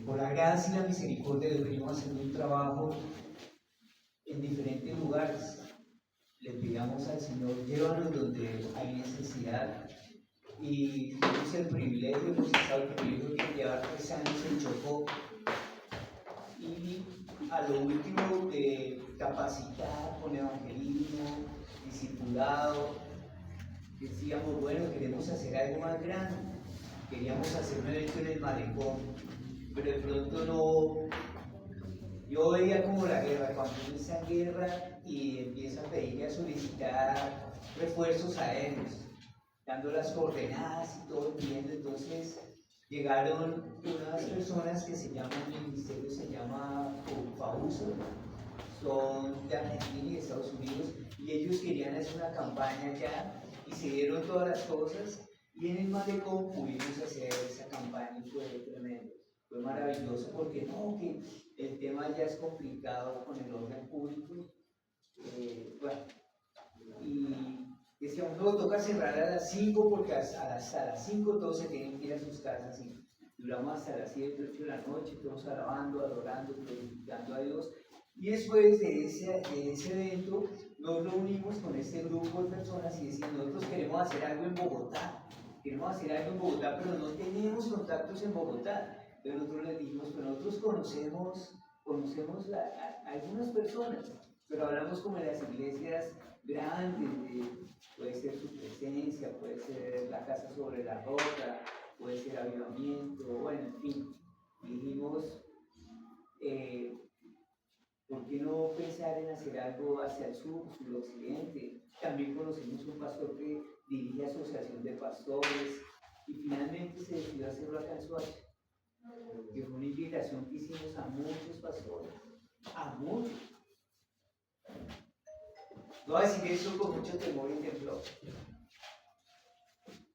Por la gracia y la misericordia de Dios venimos haciendo un trabajo en diferentes lugares. Le pidamos al Señor, llévanos donde hay necesidad. Y tenemos el privilegio, hemos estado el privilegio de llevar 3 años en Chocó. Y a lo último de capacitar con evangelismo, discipulado, decíamos, bueno, queremos hacer algo más grande. Queríamos hacer un evento en el malecón, pero de pronto no. Yo veía como la guerra, cuando uno está en guerra y empieza a pedirle a solicitar refuerzos aéreos, dando las coordenadas y todo viendo. Entonces llegaron unas personas que se llaman, el ministerio se llama FAUSO, son de Argentina y de Estados Unidos, y ellos querían hacer una campaña allá y se dieron todas las cosas, y en el malecón pudimos hacer esa campaña y fue tremendo. Fue maravilloso porque no, que el tema ya es complicado con el orden público. Bueno, y decíamos, no, toca cerrar a las 5 porque hasta las 5 todos se tienen que ir a sus casas y duramos hasta las 7, 8 de la noche, todos alabando, adorando, glorificando a Dios. Y después de ese evento nos reunimos con este grupo de personas y decimos, nosotros queremos hacer algo en Bogotá, pero no tenemos contactos en Bogotá. Entonces nosotros les dijimos, pues nosotros conocemos a algunas personas, pero hablamos como de las iglesias grandes, puede ser Su Presencia, puede ser la Casa sobre la Roca, puede ser Avivamiento, bueno, en fin. Dijimos, ¿por qué no pensar en hacer algo hacia el sur, suroccidente? También conocimos un pastor que dirige Asociación de Pastores y finalmente se decidió hacerlo acá en Soacha, que fue una invitación que hicimos a muchos pastores, a muchos. No voy a decir eso con mucho temor y temblor,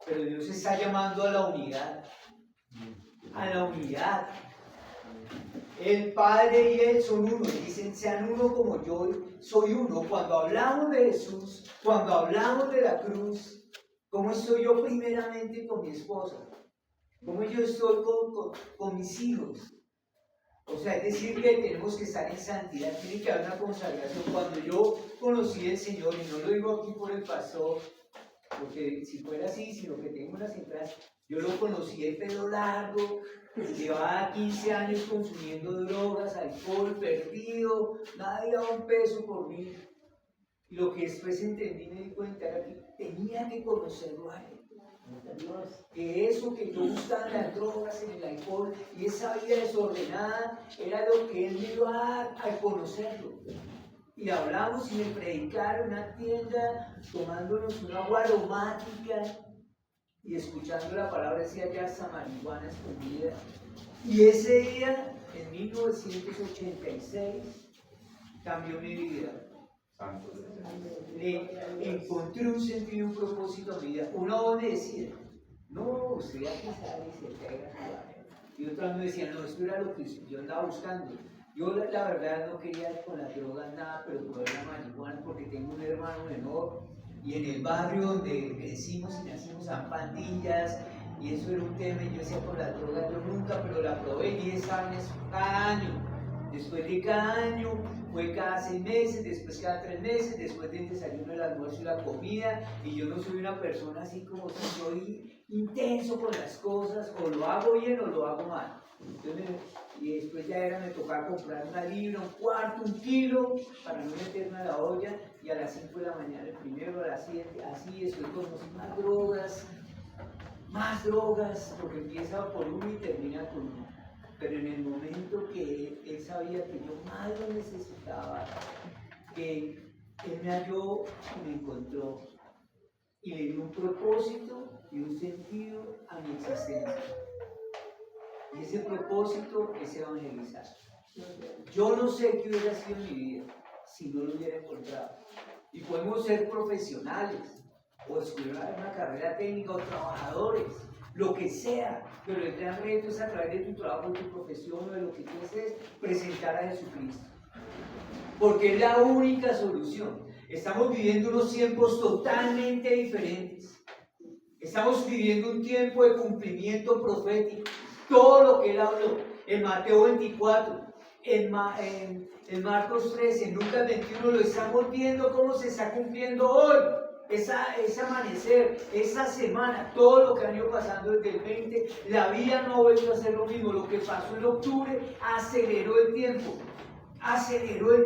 pero Dios está llamando a la unidad, a la unidad. El Padre y Él son uno, y dicen, sean uno como yo soy uno. Cuando hablamos de Jesús, cuando hablamos de la cruz, ¿cómo estoy yo primeramente con mi esposa? ¿Cómo yo estoy con mis hijos? O sea, es decir, que tenemos que estar en santidad, tiene que haber una consagración. Cuando yo conocí al Señor, y no lo digo aquí por el pastor, porque si fuera así, sino que tengo unas entradas, yo lo conocí el pelo largo, llevaba 15 años consumiendo drogas, alcohol, perdido, nadie daba un peso por mí. Y lo que después entendí, me di cuenta, era que tenía que conocerlo a Él. Que eso que yo buscaba en las drogas, en el alcohol y esa vida desordenada, era lo que Él me iba a dar al conocerlo. Y hablamos y me predicaron en una tienda, tomándonos una agua aromática y escuchando la palabra, decía ya esa marihuana escondida. Y ese día, en 1986, cambió mi vida. Le encontré un sentido, un propósito a mi vida. Uno me decía, no, usted ya que sale y se pega. Y otros me decían, no, esto era lo que yo andaba buscando. Yo la verdad no quería con las drogas nada, pero por la marihuana, porque tengo un hermano menor y en el barrio donde crecimos y nacimos a pandillas y eso era un tema. Y yo decía, por las drogas yo nunca, pero la probé 10 años cada año. Después de cada año fue cada 6 meses, después cada 3 meses, después del desayuno, el almuerzo y la comida. Y yo no soy una persona así como si soy intenso con las cosas, o lo hago bien o lo hago mal. Entonces, y después ya me tocaba comprar una libra, un cuarto, 1 kilo, para no meterme a la olla, y a las 5 de la mañana, el primero a las 7, así, después conocí más drogas, porque empieza por uno y termina con uno. Pero en el momento que él sabía que yo más lo necesitaba, que él me halló y me encontró, y le dio un propósito y un sentido a mi existencia. Y ese propósito es evangelizar. Yo no sé qué hubiera sido mi vida si no lo hubiera encontrado. Y podemos ser profesionales, o estudiar una carrera técnica, o trabajadores, lo que sea, pero el gran reto es a través de tu trabajo, de tu profesión, o de lo que quieres es presentar a Jesucristo. Porque es la única solución. Estamos viviendo unos tiempos totalmente diferentes. Estamos viviendo un tiempo de cumplimiento profético. todo lo que él habló, en Mateo 24, en Marcos 13, en Lucas 21, lo estamos viendo cómo se está cumpliendo hoy. Ese amanecer, esa semana, todo lo que han ido pasando desde el 20, la vida no ha vuelto a ser lo mismo. Lo que pasó en octubre aceleró el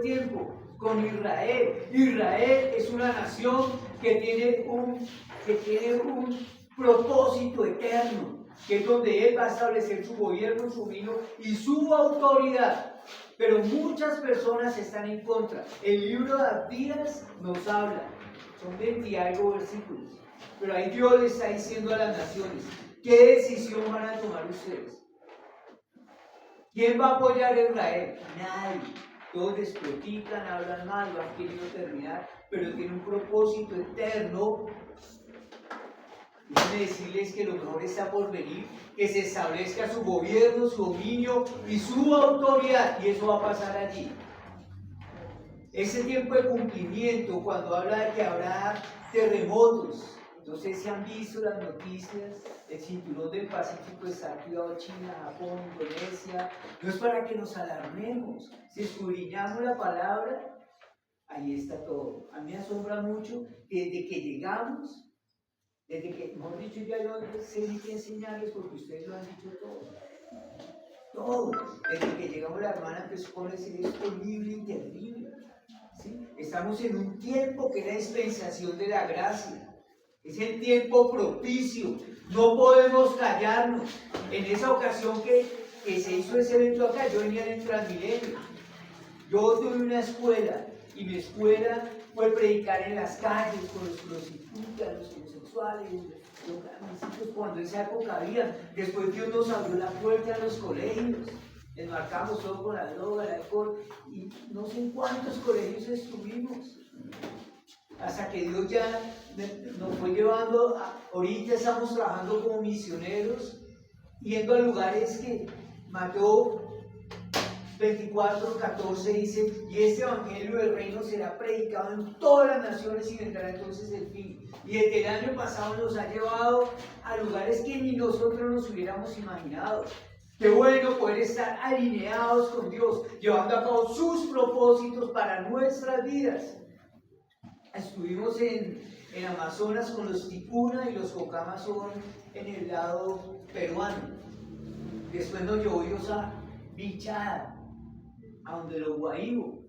tiempo con Israel. Israel es una nación que tiene un propósito eterno, que es donde Él va a establecer su gobierno, su reino y su autoridad. Pero muchas personas están en contra. El libro de Abdías nos habla. Son 20 y algo versículos. Pero ahí Dios le está diciendo a las naciones, ¿qué decisión van a tomar ustedes? ¿Quién va a apoyar a Israel? Nadie. Todos despotican, hablan mal, lo han querido terminar, pero tiene un propósito eterno. Déjenme decirles que lo mejor está por venir, que se establezca su gobierno, su dominio y su autoridad, y eso va a pasar allí. Ese tiempo de cumplimiento, cuando habla de que habrá terremotos, no sé si han visto las noticias, el cinturón del Pacífico está activado, China, Japón, Indonesia, no es para que nos alarmemos. Si escudriñamos la palabra, ahí está todo. A mí me asombra mucho que desde que llegamos, mejor dicho, ya no sé ni qué enseñarles porque ustedes lo han dicho todo. Todo. Desde que llegamos la hermana empezó a decir esto libre y terrible. ¿Sí? Estamos en un tiempo que es la dispensación de la gracia. Es el tiempo propicio. No podemos callarnos. En esa ocasión que se hizo ese evento acá, yo venía en el Transmilenio. Yo tuve una escuela y mi escuela fue predicar en las calles con los prostitutas, los homosexuales, mis hijos cuando en esa época había. Después Dios nos abrió la puerta a los colegios. Enmarcamos todo con la droga, el alcohol, y no sé en cuántos colegios estuvimos. Hasta que Dios ya nos fue llevando, ahorita estamos trabajando como misioneros, yendo a lugares que Mateo 24:14 dice, y este evangelio del reino será predicado en todas las naciones y vendrá entonces el fin. Y desde el año pasado nos ha llevado a lugares que ni nosotros nos hubiéramos imaginado. Qué bueno poder estar alineados con Dios, llevando a cabo sus propósitos para nuestras vidas. Estuvimos en Amazonas con los Ticuna y los Cocamas son en el lado peruano. Después nos llevó Dios a Bichada, a donde los Guaíbo.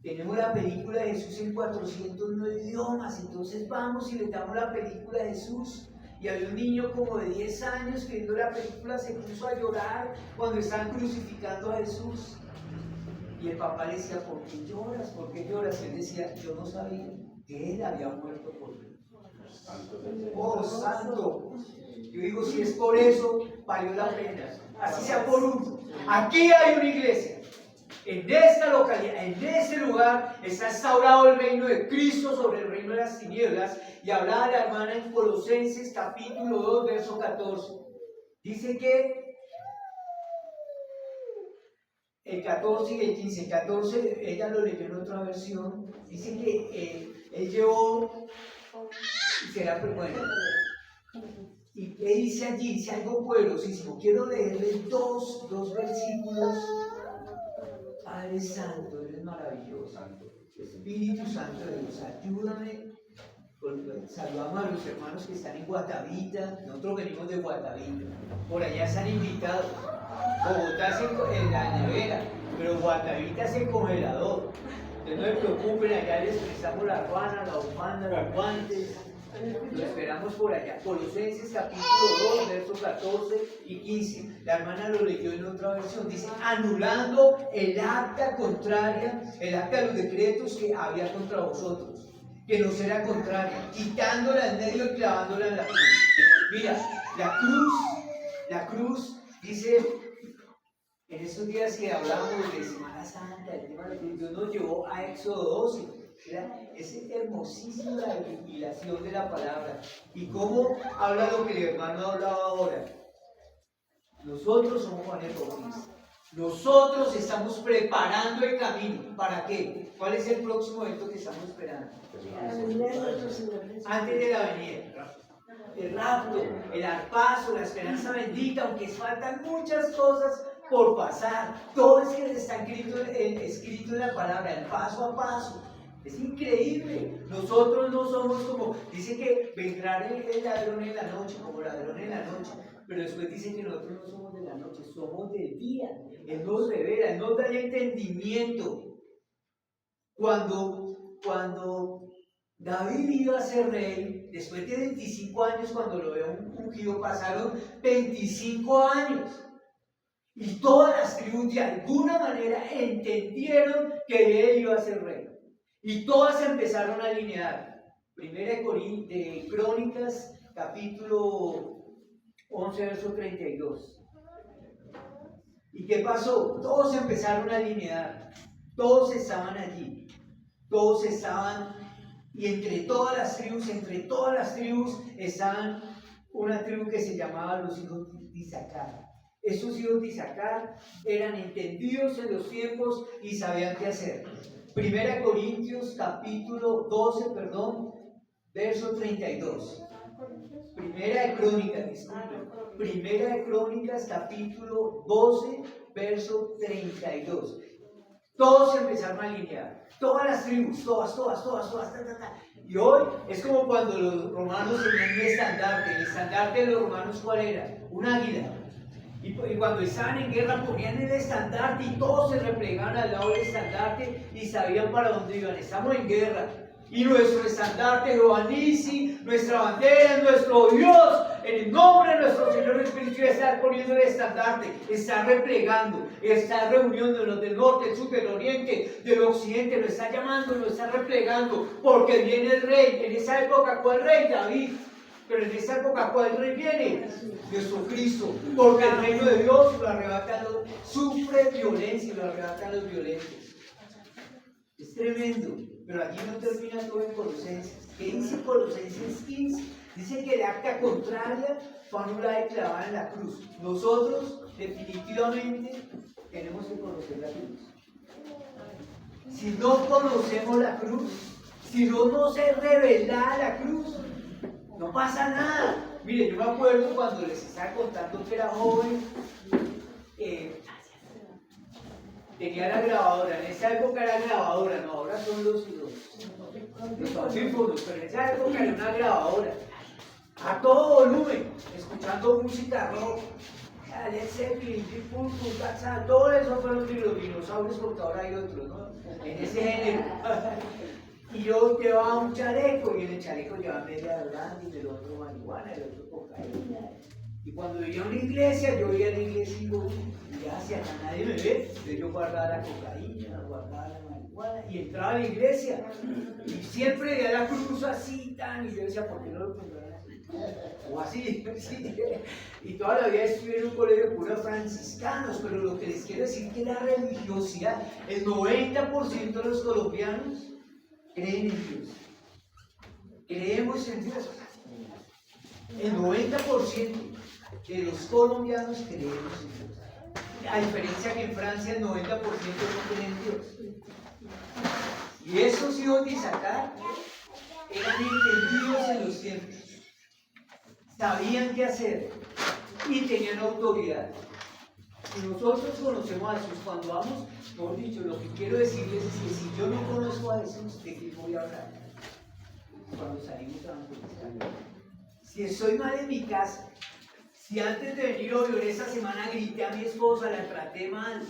Tenemos la película de Jesús en 409 idiomas, entonces vamos y le damos la película de Jesús. Y había un niño como de 10 años que viendo la película se puso a llorar cuando estaban crucificando a Jesús. Y el papá le decía, ¿por qué lloras? ¿Por qué lloras? Y él decía, yo no sabía que él había muerto por mí. Oh, santo. Yo digo, si es por eso, valió la pena. Así sea por uno. Aquí hay una iglesia. En esta localidad, en este lugar, está instaurado el reino de Cristo sobre el reino de las tinieblas. Y hablaba la hermana en Colosenses capítulo 2, verso 14. Dice que el 14 y el 15, el 14, ella lo leyó en otra versión. Dice que él llevó, y será bueno. Y él dice allí, dice algo poderosísimo. Quiero leerle dos versículos. Padre Santo, eres maravilloso. Espíritu Santo de Dios, ayúdame. Saludamos a los hermanos que están en Guatavita. Nosotros venimos de Guatavita. Por allá están invitados. Bogotá es en la nevera, pero Guatavita es el congelador. Entonces no se preocupen, allá les prestamos la ruana, la bufanda, los guantes. Lo esperamos por allá. Colosenses capítulo 2, versos 14 y 15. La hermana lo leyó en otra versión. Dice, anulando el acta contraria, el acta de los decretos que había contra vosotros, que nos era contraria, quitándola en medio y clavándola en la cruz. Mira, la cruz, dice, en estos días que hablamos de Semana Santa, el tema de Dios nos llevó a Éxodo 12. Es hermosísima la revelación de la palabra. Y cómo habla lo que el hermano hablaba ahora. Nosotros somos Juan el Bautista. Nosotros estamos preparando el camino. ¿Para qué? ¿Cuál es el próximo evento que estamos esperando? Antes de la venida. el rapto, el arpazo, la esperanza bendita, aunque faltan muchas cosas por pasar. Todo es que está escrito en la palabra, el paso a paso. Es increíble. Nosotros no somos como, dice que vendrá el ladrón en la noche, como ladrón en la noche. Pero después dice que nosotros no somos de la noche, somos del día. Él nos revela, Él nos da el entendimiento. Cuando David iba a ser rey, después de 25 años, cuando lo veo ungido, pasaron 25 años. Y todas las tribus de alguna manera entendieron que él iba a ser rey. Y todas empezaron a alinear. Primera de Crónicas, capítulo 11, verso 32. ¿Y qué pasó? Todos empezaron a alinear. Todos estaban allí. Todos estaban, y entre todas las tribus estaban una tribu que se llamaba los hijos de Isaacar. Esos hijos de Isaacar eran entendidos en los tiempos y sabían qué hacer. Primera de Corintios, capítulo 12, verso 32. Primera de Crónicas, disculpen. Primera de Crónicas, capítulo 12, verso 32. Todos empezaron a alinear. Todas las tribus, todas. Y hoy es como cuando los romanos tenían un estandarte. El estandarte de los romanos, ¿cuál era? Un águila. Y cuando estaban en guerra ponían el estandarte y todos se replegaban al lado del estandarte y sabían para dónde iban. Estamos en guerra. Y nuestro estandarte, Johanisi, nuestra bandera, nuestro Dios, en el nombre de nuestro Señor Espíritu, está poniendo el estandarte, está replegando, está reuniéndonos del norte, del sur, del oriente, del occidente, lo está llamando, lo está replegando, porque viene el rey. En esa época, ¿cuál rey? David. Pero en esa época, ¿cuál rey viene? Jesucristo. Porque el reino de Dios lo arrebatan sufre violencia y lo arrebatan los violentos. Es tremendo. Pero aquí no termina todo en Colosenses. ¿Qué dice Colosenses 15? Dice que el acta contraria fue anulada y clavada en la cruz. Nosotros definitivamente tenemos que conocer la cruz. Si no conocemos la cruz, si no nos es revelada la cruz, no pasa nada. Mire, yo me acuerdo cuando les estaba contando que era joven, tenía la grabadora. En esa época era grabadora, no, ahora son los audífonos, pero en esa época era una grabadora. A todo volumen, escuchando música rock, Led Zeppelin, todo eso fueron los dinosaurios, porque ahora hay otros, ¿no? En ese género. Y yo llevaba un chaleco, y en el chaleco llevaba media brandy, del otro marihuana, del otro cocaína. Y cuando venía a una iglesia, yo iba a la iglesia y digo, ya si acá nadie me ve, entonces yo guardaba la cocaína, guardaba la marihuana, y entraba a la iglesia, y siempre veía la cruz así, y yo decía, ¿por qué no lo pondrán así? O así, sí. Y toda la vida estuve en un colegio de puros franciscanos, pero lo que les quiero decir es que la religiosidad, el 90% de los colombianos creen en Dios. Creemos en Dios. El 90% de los colombianos creemos en Dios. A diferencia que en Francia el 90% no creen en Dios. Y esos hijos de Isaacar eran entendidos en los tiempos. Sabían qué hacer y tenían autoridad. Si nosotros conocemos a Jesús, cuando vamos, mejor dicho, lo que quiero decirles es que si yo no conozco a Jesús, ¿de qué voy a hablar? Cuando salimos a evangelizar. Si estoy mal en mi casa, si antes de venir hoy o en esta semana grité a mi esposa, la traté mal,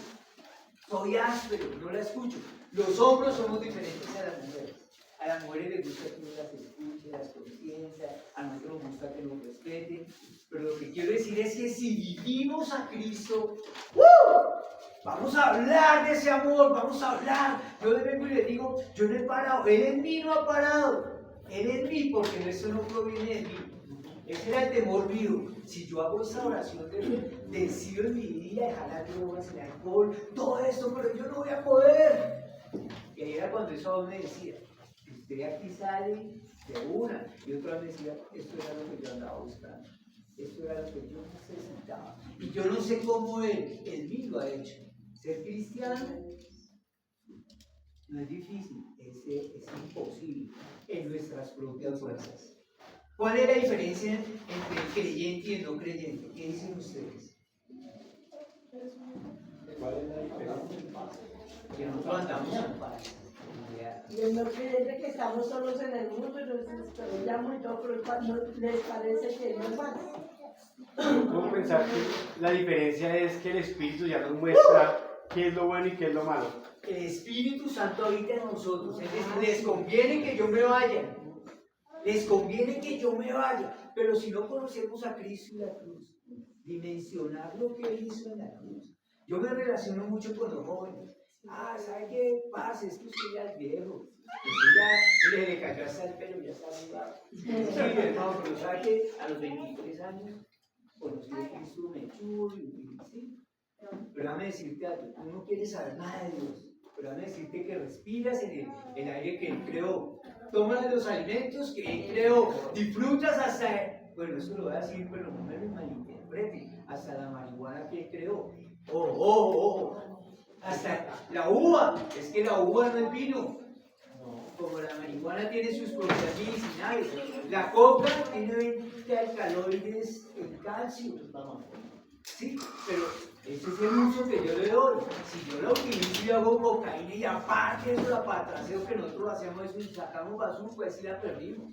soy áspero, no la escucho. Los hombres somos diferentes a las mujeres. A las mujeres les gusta que uno las escuche, las consienta, a nosotros nos gusta que nos respeten. Pero lo que quiero decir es que si vivimos a Cristo, vamos a hablar de ese amor, vamos a hablar. Yo le vengo y le digo, yo no he parado, Él en mí no ha parado. Él en mí, porque eso no proviene de mí. Ese era el temor mío. Si yo hago esa oración decido en mi vida dejar las drogas, el alcohol, todo esto, pero yo no voy a poder. Y ahí era cuando eso me decía, usted aquí sale de una. Y otra vez decía, esto era lo que yo andaba buscando. Esto era lo que yo necesitaba. Y yo no sé cómo él mismo ha hecho. Ser cristiano no es difícil, es imposible en nuestras propias fuerzas. ¿Cuál es la diferencia entre el creyente y el no creyente? ¿Qué dicen ustedes? ¿Cuál es la diferencia? Que nosotros andamos en paz. Y el no creyente que estamos solos en el mundo y nos despertamos y todo, pero cuando les parece que no es más. ¿Cómo pensar que la diferencia es que el Espíritu ya nos muestra qué es lo bueno y qué es lo malo? El Espíritu Santo habita en nosotros. Es decir, les conviene que yo me vaya. Les conviene que yo me vaya. Pero si no conocemos a Cristo y la cruz, dimensionar lo que Él hizo en la cruz. Yo me relaciono mucho con los jóvenes. ¿Sabe qué pasa? Es que usted ya es viejo. Usted ya le cayó hasta el pelo, ya está arriba. Sí, hermano, pero ¿sabe qué? A los 23 años conocí a Cristo, me chulo y sí. Pero déjame decirte algo, tú no quieres saber nada de Dios. Pero déjame decirte que respiras en el aire que Él creó. Tomas los alimentos que Él creó. Disfrutas hasta, bueno, eso lo voy a decir, pero no me lo malinterprete, hasta la marihuana que Él creó. Hasta la uva. Es que la uva no es vino. Como la marihuana tiene sus propiedades medicinales. La coca tiene 20 alcaloides en calcio. Sí, pero ese es el uso que yo le doy. Si yo la utilizo y hago cocaína y aparte eso la patraseo que nosotros hacemos eso y sacamos basura, pues sí la perdimos.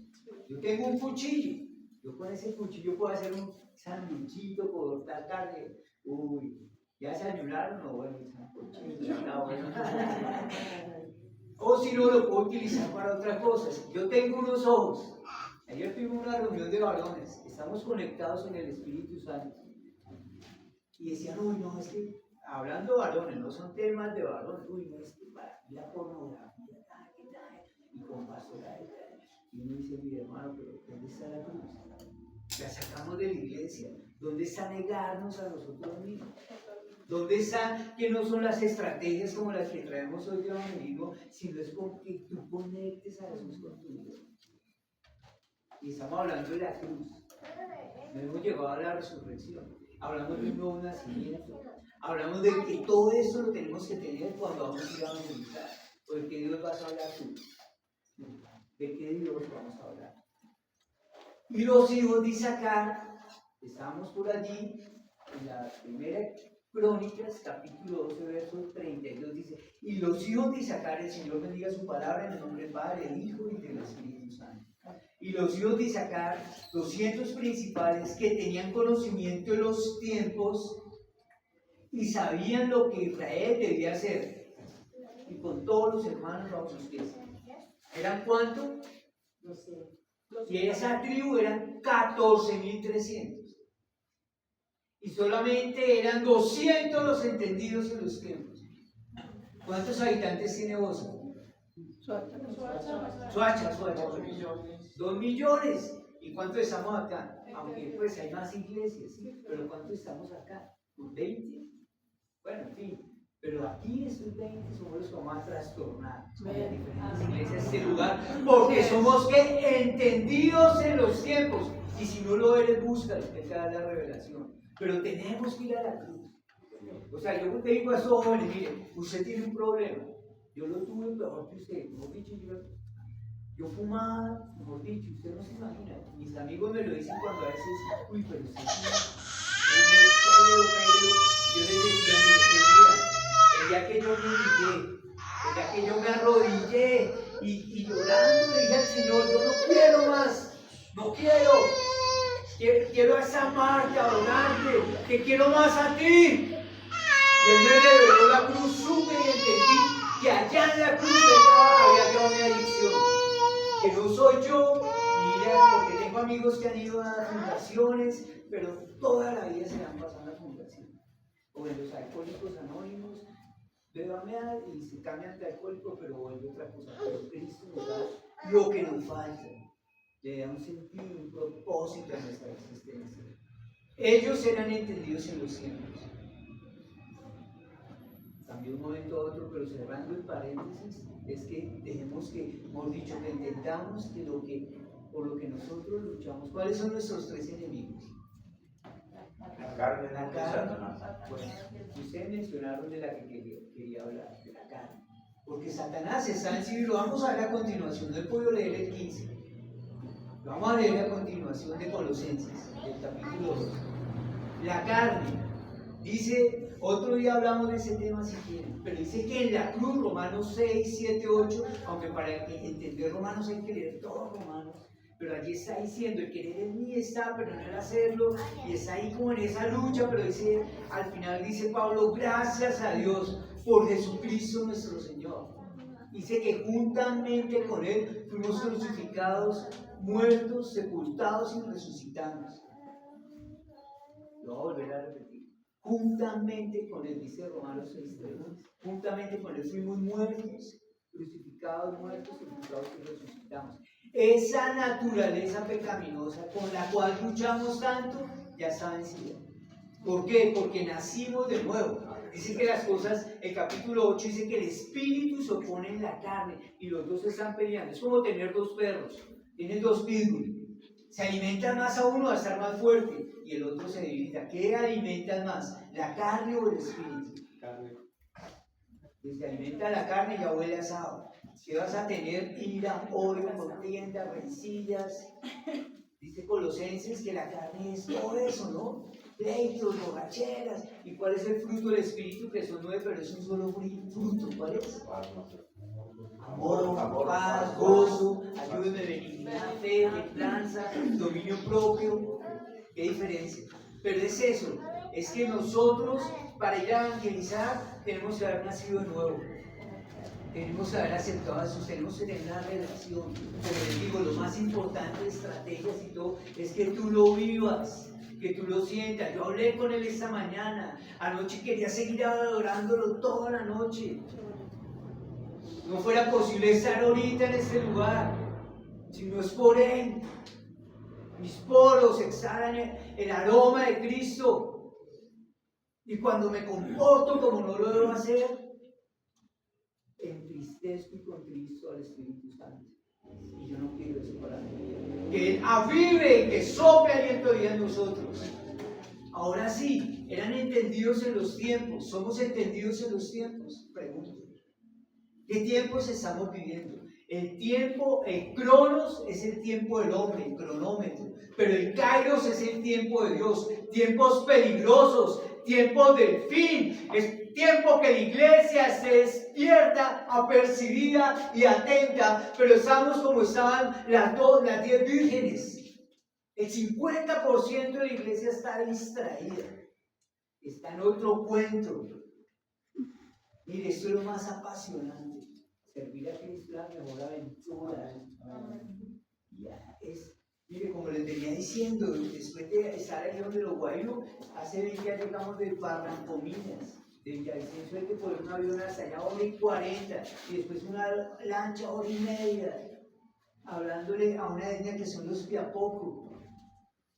Yo tengo un cuchillo. Yo con ese cuchillo puedo hacer un sanduchito, puedo cortar carne. Uy, ¿ya desayunaron? No, bueno, el sanduchito está bueno. O si no, lo puedo utilizar para otras cosas. Yo tengo unos ojos. Ayer tuvimos una reunión de varones. Estamos conectados en el Espíritu Santo. Y decían, uy, no, es que, hablando de varones, no son temas de varones, uy, no, es que para la pornografía, y con pastora, y uno dice, mi hermano, pero ¿dónde está la cruz? La sacamos de la iglesia. ¿Dónde está negarnos a nosotros mismos? ¿Dónde están que no son las estrategias como las que traemos hoy de evangelismo, sino es con que tú conectes a Jesús con tu vida? Y estamos hablando de la cruz. No hemos llegado a la resurrección. Hablamos de un nuevo nacimiento. Hablamos de que todo eso lo tenemos que tener cuando vamos a ir a evangelizar. ¿De qué Dios vas a hablar tú? ¿De qué Dios vamos a hablar? Y los hijos de Isaacar, estamos por allí, en la primera Crónicas, capítulo 12, verso 32, dice, y los hijos de Isaacar, el Señor bendiga su palabra en el nombre del Padre, del Hijo y del Espíritu Santo. Y los hijos de Isaacar, 200 principales que tenían conocimiento de los tiempos y sabían lo que Israel debía hacer. Y con todos los hermanos bajo sus pies. ¿Eran cuánto? No sé. Y esa tribu eran 14.300. Y solamente eran 200 los entendidos en los tiempos. ¿Cuántos habitantes tiene Bosa? Soacha. 2 millones. ¿Y cuántos estamos acá? Aunque pues hay más iglesias, ¿sí? Pero ¿cuántos estamos acá? ¿20? Bueno, en fin. Pero aquí estos 20 somos los que vamos a trastornar las diferentes iglesias de este lugar. Porque somos que entendidos en los tiempos. Y si no lo eres, búscalo, que te da la revelación. Pero tenemos que ir a la cruz. O sea, yo te digo a esos jóvenes, miren, usted tiene un problema. Yo lo tuve peor que usted. Mejor dicho, yo fumaba, mejor dicho, usted no se imagina. Mis amigos me lo dicen cuando a veces, uy, pero usted Pedro. Yo les decía, mire, el día que yo me humillé, el día que yo me arrodillé y llorando le dije al Señor, yo no quiero más, no quiero. Quiero a esa marca, adorarte, que quiero más a ti. Y Él me reveló la cruz, supe y entendí que allá en la cruz había llevado mi adicción. Que no soy yo, mira, porque tengo amigos que han ido a fundaciones, pero toda la vida se la han pasado a la fundación. O en los alcohólicos anónimos, bébame y se cambian de alcohólico, pero vuelve otra cosa. Pero Cristo nos da lo que nos falta. Le da un sentido, un propósito a nuestra existencia. Ellos eran entendidos en los tiempos. Cambió de un momento a otro, pero cerrando el paréntesis, es que dejemos que, hemos dicho, que entendamos que por lo que nosotros luchamos. ¿Cuáles son nuestros 3 enemigos? La carne, La carne. Bueno, ustedes mencionaron de la que quería hablar, de la carne. Porque Satanás está en sí, lo vamos a ver a continuación, no he podido leer el 15. Vamos a leer a continuación de Colosenses, del capítulo 2. La carne. Dice, otro día hablamos de ese tema si quieren, pero dice que en la cruz, Romanos 6, 7, 8, aunque para entender Romanos hay que leer todos Romanos, pero allí está diciendo, el querer en mí está, pero no el hacerlo, y está ahí como en esa lucha, pero dice, al final dice Pablo, gracias a Dios por Jesucristo nuestro Señor. Dice que juntamente con Él fuimos crucificados, muertos, sepultados y resucitamos. Lo voy a volver a repetir. Juntamente con Él, dice Romanos 6:3, juntamente con Él fuimos muertos, crucificados, muertos, sepultados y resucitamos. Esa naturaleza pecaminosa con la cual luchamos tanto, ya está vencida. ¿Por qué? Porque nacimos de nuevo. Dice que las cosas, el capítulo 8 dice que el espíritu se opone en la carne y los dos están peleando. Es como tener dos perros, tienen dos pitbull. Se alimentan más a uno a estar más fuerte y el otro se debilita. ¿Qué alimentan más? ¿La carne o el espíritu? Carne. Si se alimenta la carne ya huele asado. Si vas a tener ira, odio, contienda, rencillas. Dice Colosenses que la carne es todo eso, ¿no? Pleitos, borracheras. ¿Y cuál es el fruto del espíritu? Que son 9, pero es un solo fruto. ¿Cuál es? Amor, paz, gozo, ayuda, benignidad, fe, templanza, dominio propio. ¿Qué diferencia? Pero es eso, es que nosotros para ir a evangelizar tenemos que haber nacido de nuevo. Tenemos que haber aceptado a Jesús, tenemos que tener una relación. Pero les digo, lo más importante de estrategias y todo es que tú lo vivas, que tú lo sientas. Yo hablé con él esta mañana, anoche quería seguir adorándolo toda la noche. No fuera posible estar ahorita en este lugar, si no es por él. Mis poros exhalan el aroma de Cristo. Y cuando me comporto como no lo debo hacer, entristezco y contristo al Espíritu Santo. Y yo no quiero eso para mí. Que Él avive, que sople aliento de vida en nosotros. Ahora sí, eran entendidos en los tiempos. ¿Somos entendidos en los tiempos? Pregunto. ¿Qué tiempos estamos viviendo? El tiempo, el cronos es el tiempo del hombre, el cronómetro. Pero el kairos es el tiempo de Dios. Tiempos peligrosos, tiempos del fin. Es tiempo que la iglesia esté despierta, apercibida y atenta. Pero estamos como estaban las 10 vírgenes. El 50% de la iglesia está distraída. Está en otro cuento. Mire, esto es lo más apasionante. Servir a Cristo es la mejor aventura. Ya es, mire, como les venía diciendo, después de estar ahí donde los Guayos, hace 20 días llegamos de Barrancominas, de Villavicencio, hay que poner un avión hasta allá 1:40, y después una lancha 1:30, hablándole a una etnia que son los Piapoco.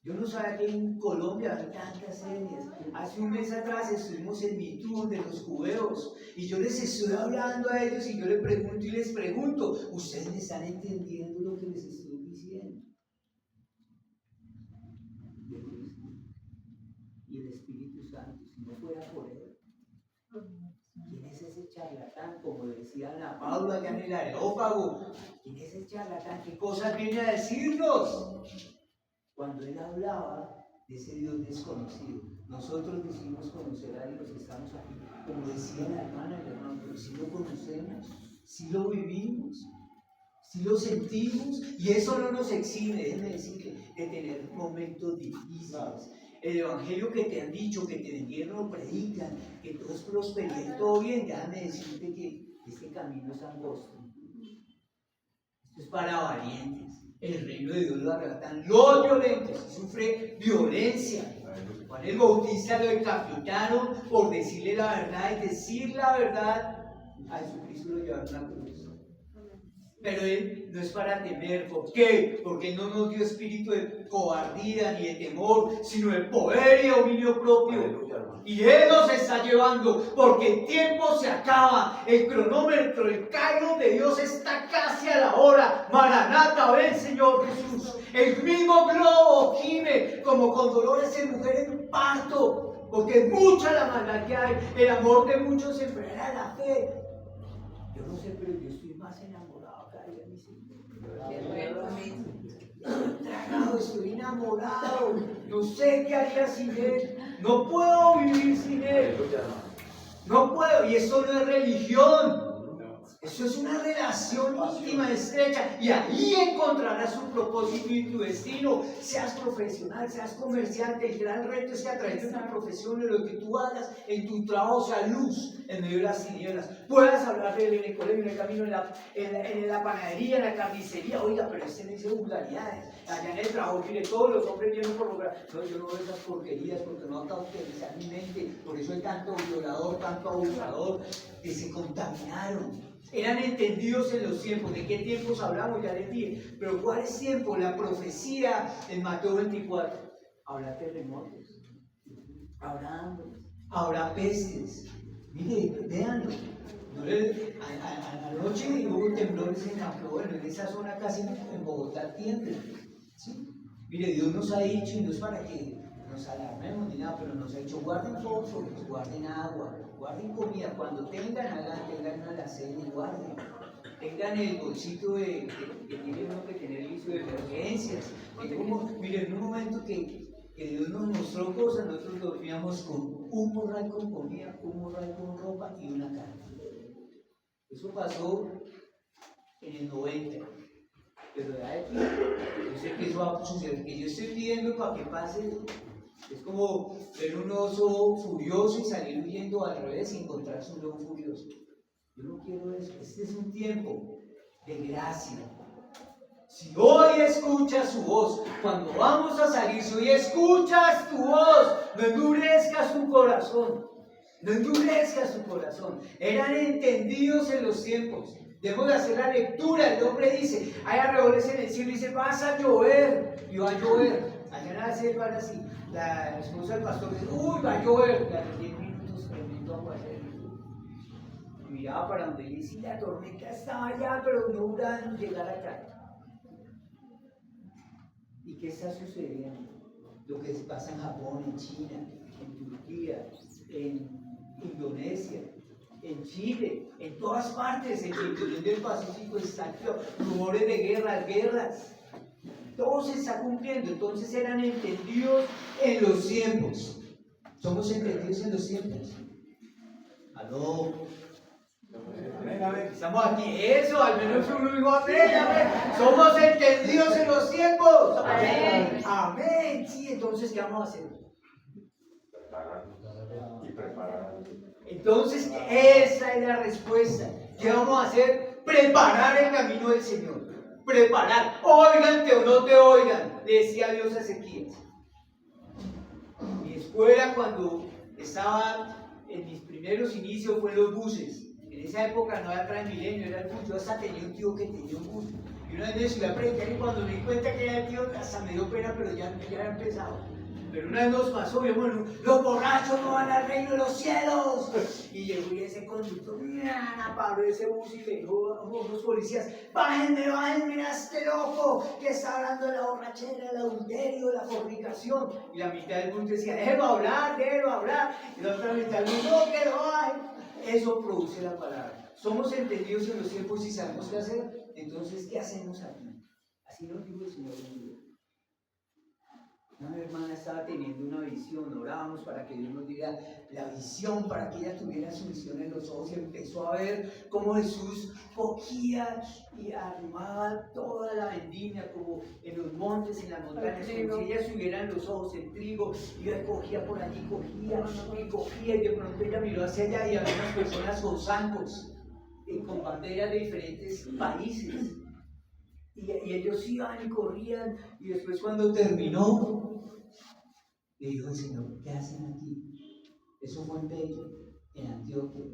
Yo no sabía que en Colombia hay tantas etnias. Hace un mes atrás estuvimos en Mitú, de los cubeos, y yo les estoy hablando a ellos y yo les pregunto, ¿ustedes me están entendiendo lo que les estoy diciendo? Y el Espíritu Santo, si no fuera por él, ¿quién es ese charlatán? Como decían a Pablo allá en el Areópago, ¿quién es ese charlatán? ¿Qué cosas viene a decirnos? Cuando él hablaba de ese Dios desconocido, nosotros decimos conocer a Dios, estamos aquí, como decía la hermana, el hermano, pero si lo conocemos, si lo vivimos, si lo sentimos, y eso no nos exime, déjenme decirle, de tener momentos difíciles. El evangelio que te han dicho, que te vendieron o predican, que todo es prosperidad y todo bien, déjame decirte que este camino es angosto. Esto es para valientes. El reino de Dios lo arrebatan los violentos, y sufre violencia. Juan el Bautista lo decapitaron por decirle la verdad, y decir la verdad a Jesucristo lo llevaron a la cruz. Pero Él no es para temer. ¿Por qué? Porque Él no nos dio espíritu de cobardía ni de temor, sino de poder y dominio propio. Y Él nos está llevando, porque el tiempo se acaba, el cronómetro, el kairos de Dios está casi a la hora. Maranata, ven Señor Jesús. El mismo globo gime como con dolores en mujer en parto, porque es mucha la maldad que hay. El amor de muchos se enfriará la fe. Yo no sé, pero yo estoy más enamorado cada día de mi Señor. estoy tragado, estoy enamorado, no sé qué haría sin él, no puedo vivir sin él, no puedo, y eso no es religión. Eso es una relación íntima, estrecha, y ahí encontrarás tu propósito y tu destino. Seas profesional, seas comerciante, el gran reto es que a través de una profesión, de lo que tú hagas en tu trabajo, sea luz en medio de las tinieblas. Puedas hablar de él en el colegio, en el camino, en la panadería, en la carnicería. Oiga, pero este no dice vulgaridades. Allá en el trabajo, mire, todos los hombres vienen por lograr. No, yo no veo esas porquerías porque no cauterizar mi mente. Por eso hay tanto violador, tanto abusador, que se contaminaron. Eran entendidos en los tiempos. ¿De qué tiempos hablamos? Ya les dije. Pero ¿cuál es tiempo? La profecía en Mateo 24. Habrá terremotos, habrá hambre, habrá pestes. Mire, véanlo. Anoche hubo temblores en Campeones, en esa zona casi en Bogotá tiembla. ¿Sí? Mire, Dios nos ha dicho, y no es para que nos alarmemos ni nada, pero nos ha dicho, guarden fósforos, guarden agua, guarden comida, cuando tengan una alacena, guarden. Tengan el bolsito que tiene uno que tener listo de emergencias. Miren, en un momento que Dios nos mostró cosas, nosotros dormíamos con un morral con comida, un morral con ropa y una cama. Eso pasó en el 90. Pero de aquí, yo sé que eso va a suceder, que yo estoy pidiendo para que pase. Es como ver un oso furioso y salir huyendo al revés y encontrarse un león furioso. Yo no quiero eso. Este es un tiempo de gracia. Si hoy escuchas su voz, cuando vamos a salir, si hoy escuchas tu voz, no endurezcas tu corazón. No endurezcas tu corazón. Eran entendidos en los tiempos. Debemos de hacer la lectura. El hombre dice, hay arreboles en el cielo y dice, vas a llover. Y va a llover. Allá en la selva era así. La esposa del pastor dice, uy, va a llover. Y a los 10 minutos tremendo aguacero. Y miraba para donde él dice, la tormenta estaba allá, pero no duraron llegar acá. ¿Y qué está sucediendo? Lo que pasa en Japón, en China, en Turquía, en Indonesia, en Chile, en todas partes, en el interior del Pacífico están rumores de guerras. Todo se está cumpliendo. Entonces eran entendidos en los tiempos. ¿Somos entendidos en los tiempos? ¿Aló? Estamos aquí, eso, al menos uno dijo amén, amén. Somos entendidos en los tiempos. Amén. Amén. Sí, entonces, ¿qué vamos a hacer? Preparar. Entonces, esa es la respuesta. ¿Qué vamos a hacer? Preparar el camino del Señor. Preparar. Óigante o no te oigan, le decía Dios a Ezequías. Mi escuela, cuando estaba en mis primeros inicios, fue en los buses. En esa época no era Transmilenio, era el bus. Yo hasta tenía un tío que tenía un bus. Y una vez me subí a predicar y cuando me di cuenta que era el tío, hasta me dio pena, pero ya había empezado. Pero una vez nos pasó, vimos, los borrachos no van al reino de los cielos. Y llegó y ese conductor, mira, Pablo, ese bus y le dijo a unos policías, bájenme, mira este loco que está hablando de la borrachera, el adulterio, la fornicación. Y la mitad del bus decía, déjelo hablar. Y la otra mitad del bus, no, que lo hay. Eso produce la palabra. Somos entendidos en los tiempos y sabemos qué hacer. Entonces, ¿qué hacemos aquí? Así nos dijo el Señor. Una hermana estaba teniendo una visión, orábamos para que Dios nos diera la visión, para que ella tuviera su visión en los ojos y empezó a ver cómo Jesús cogía y armaba toda la vendimia, como en los montes, en las montañas, como si ella subiera en los ojos el trigo, y ella cogía por allí, cogía, y de pronto ella miró hacia allá y había unas personas con zancos, con banderas de diferentes países. Y ellos iban y corrían, y después cuando terminó, le dijo el Señor, ¿qué hacen aquí? Eso fue en Bello, en Antioquia.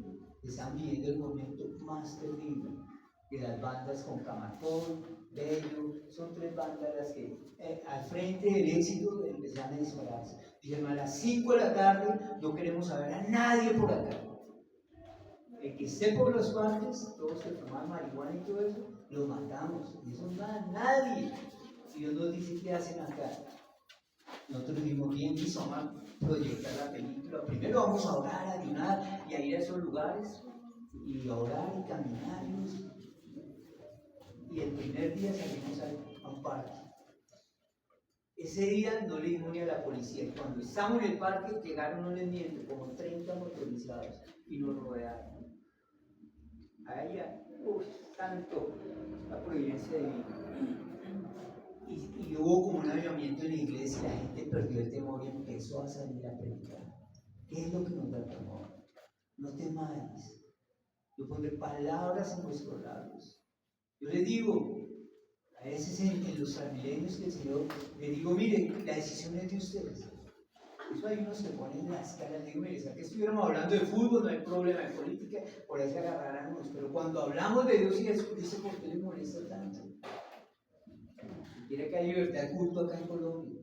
Están viviendo el momento más terrible de las bandas con Camacón, Bello, son 3 bandas las que al frente del éxito empezaron a dispararse. Dijeron, a las 5 de la tarde no queremos saber a nadie por acá. El que esté por los parques, todos que toman marihuana y todo eso, los matamos. Y eso no da nadie. Y Dios nos dice qué hacen acá. Nosotros dijimos, bien, y vamos a proyectar la película. Primero vamos a orar, a ayunar y a ir a esos lugares y a orar y caminar. Y el primer día salimos a un parque. Ese día no le dimos ni a la policía. Y cuando estamos en el parque, llegaron, no les miento, como 30 motorizados y nos rodearon. Allá, tanto la providencia divina. Y hubo como un avivamiento en la iglesia, la gente perdió el temor y empezó a salir a predicar. ¿Qué es lo que nos da temor? No temáis. Yo pondré palabras en vuestros labios. Yo les digo, a veces en los transmilenios que el Señor, les digo, mire, la decisión es de ustedes. Eso hay unos que ponen las caras, digo, mire, si aquí estuviéramos hablando de fútbol, no hay problema de política, por ahí se agarrarán unos, pero cuando hablamos de Dios y Jesucristo, ¿por qué les molesta tanto? Quiere que haya libertad de culto acá en Colombia.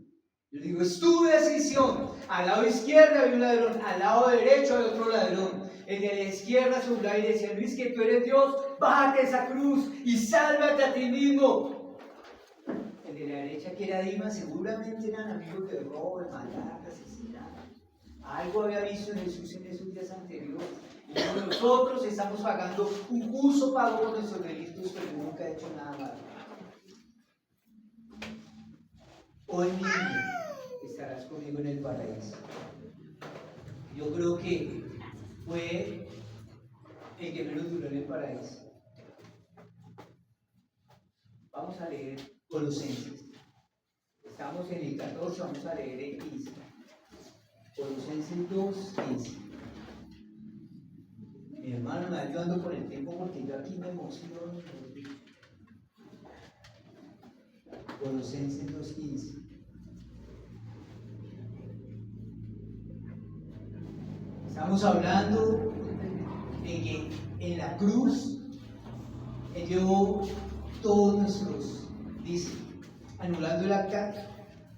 Yo digo, es tu decisión. Al lado izquierdo hay un ladrón, al lado derecho hay otro ladrón. El de la izquierda soplaba y decía, Luis, que tú eres Dios, bájate esa cruz y sálvate a ti mismo. El de la derecha, que era Dimas, seguramente eran amigos de robo, de matar, de asesinar. Algo había visto en Jesús en esos días anteriores. Y nosotros estamos pagando un justo pago por nuestros delitos, pero nunca ha hecho nada malo. Hoy mismo estarás conmigo en el paraíso. Yo creo que fue el que menos duró en el paraíso. Vamos a leer Colosenses. Estamos en el 14, vamos a leer el 15. Colosenses 2, 15. Mi hermano me va ayudando con el tiempo porque yo aquí me emociono. Colosenses 2:15. Estamos hablando de que en la cruz Él llevó todos nuestros, dice, anulando el acta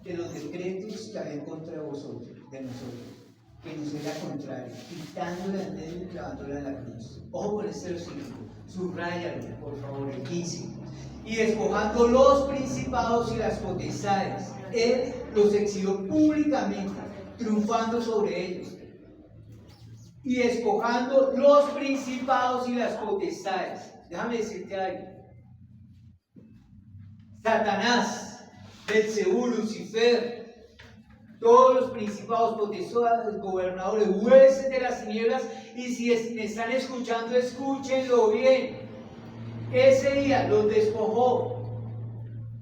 de los decretos que había contra nosotros, que nos era contrario, quitándola en medio y clavándola en la cruz. Ojo con este versículo, subráyalo, por favor, el 15. Y despojando los principados y las potestades, Él los exhibió públicamente, triunfando sobre ellos. Y despojando los principados y las potestades. Déjame decirte algo. Satanás, Belcebú, Lucifer, todos los principados, potestades, gobernadores, huestes de las tinieblas, y si me están escuchando, escúchenlo bien. Ese día los despojó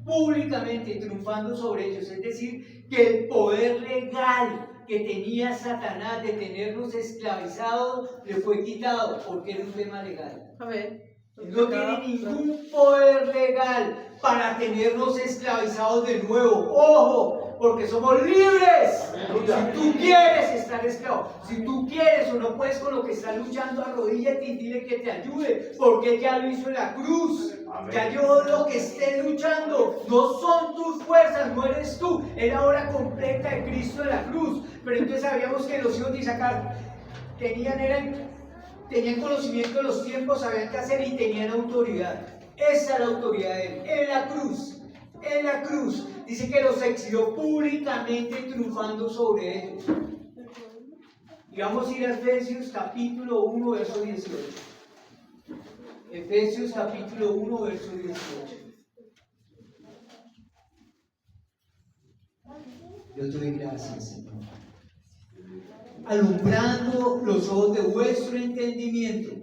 públicamente, triunfando sobre ellos. Es decir, que el poder legal que tenía Satanás de tenernos esclavizados le fue quitado, porque era un tema legal. A ver. No tiene ningún poder legal para tenernos esclavizados de nuevo. ¡Ojo! Porque somos libres. Si tú quieres estar esclavo, si tú quieres o no puedes con lo que estás luchando, arrodíllate y dile que te ayude, porque ya lo hizo en la cruz. Ya yo lo que esté luchando no son tus fuerzas, no eres tú, es la obra completa de Cristo en la cruz. Pero entonces sabíamos que los hijos de Isaacar tenían conocimiento de los tiempos, sabían qué hacer y tenían autoridad. Esa es la autoridad de él, en la cruz. En la cruz dice que los exhibió públicamente, triunfando sobre ellos. Y vamos a ir a Efesios capítulo 1, verso 18. Efesios capítulo 1, verso 18. Yo te doy gracias, Señor. Alumbrando los ojos de vuestro entendimiento,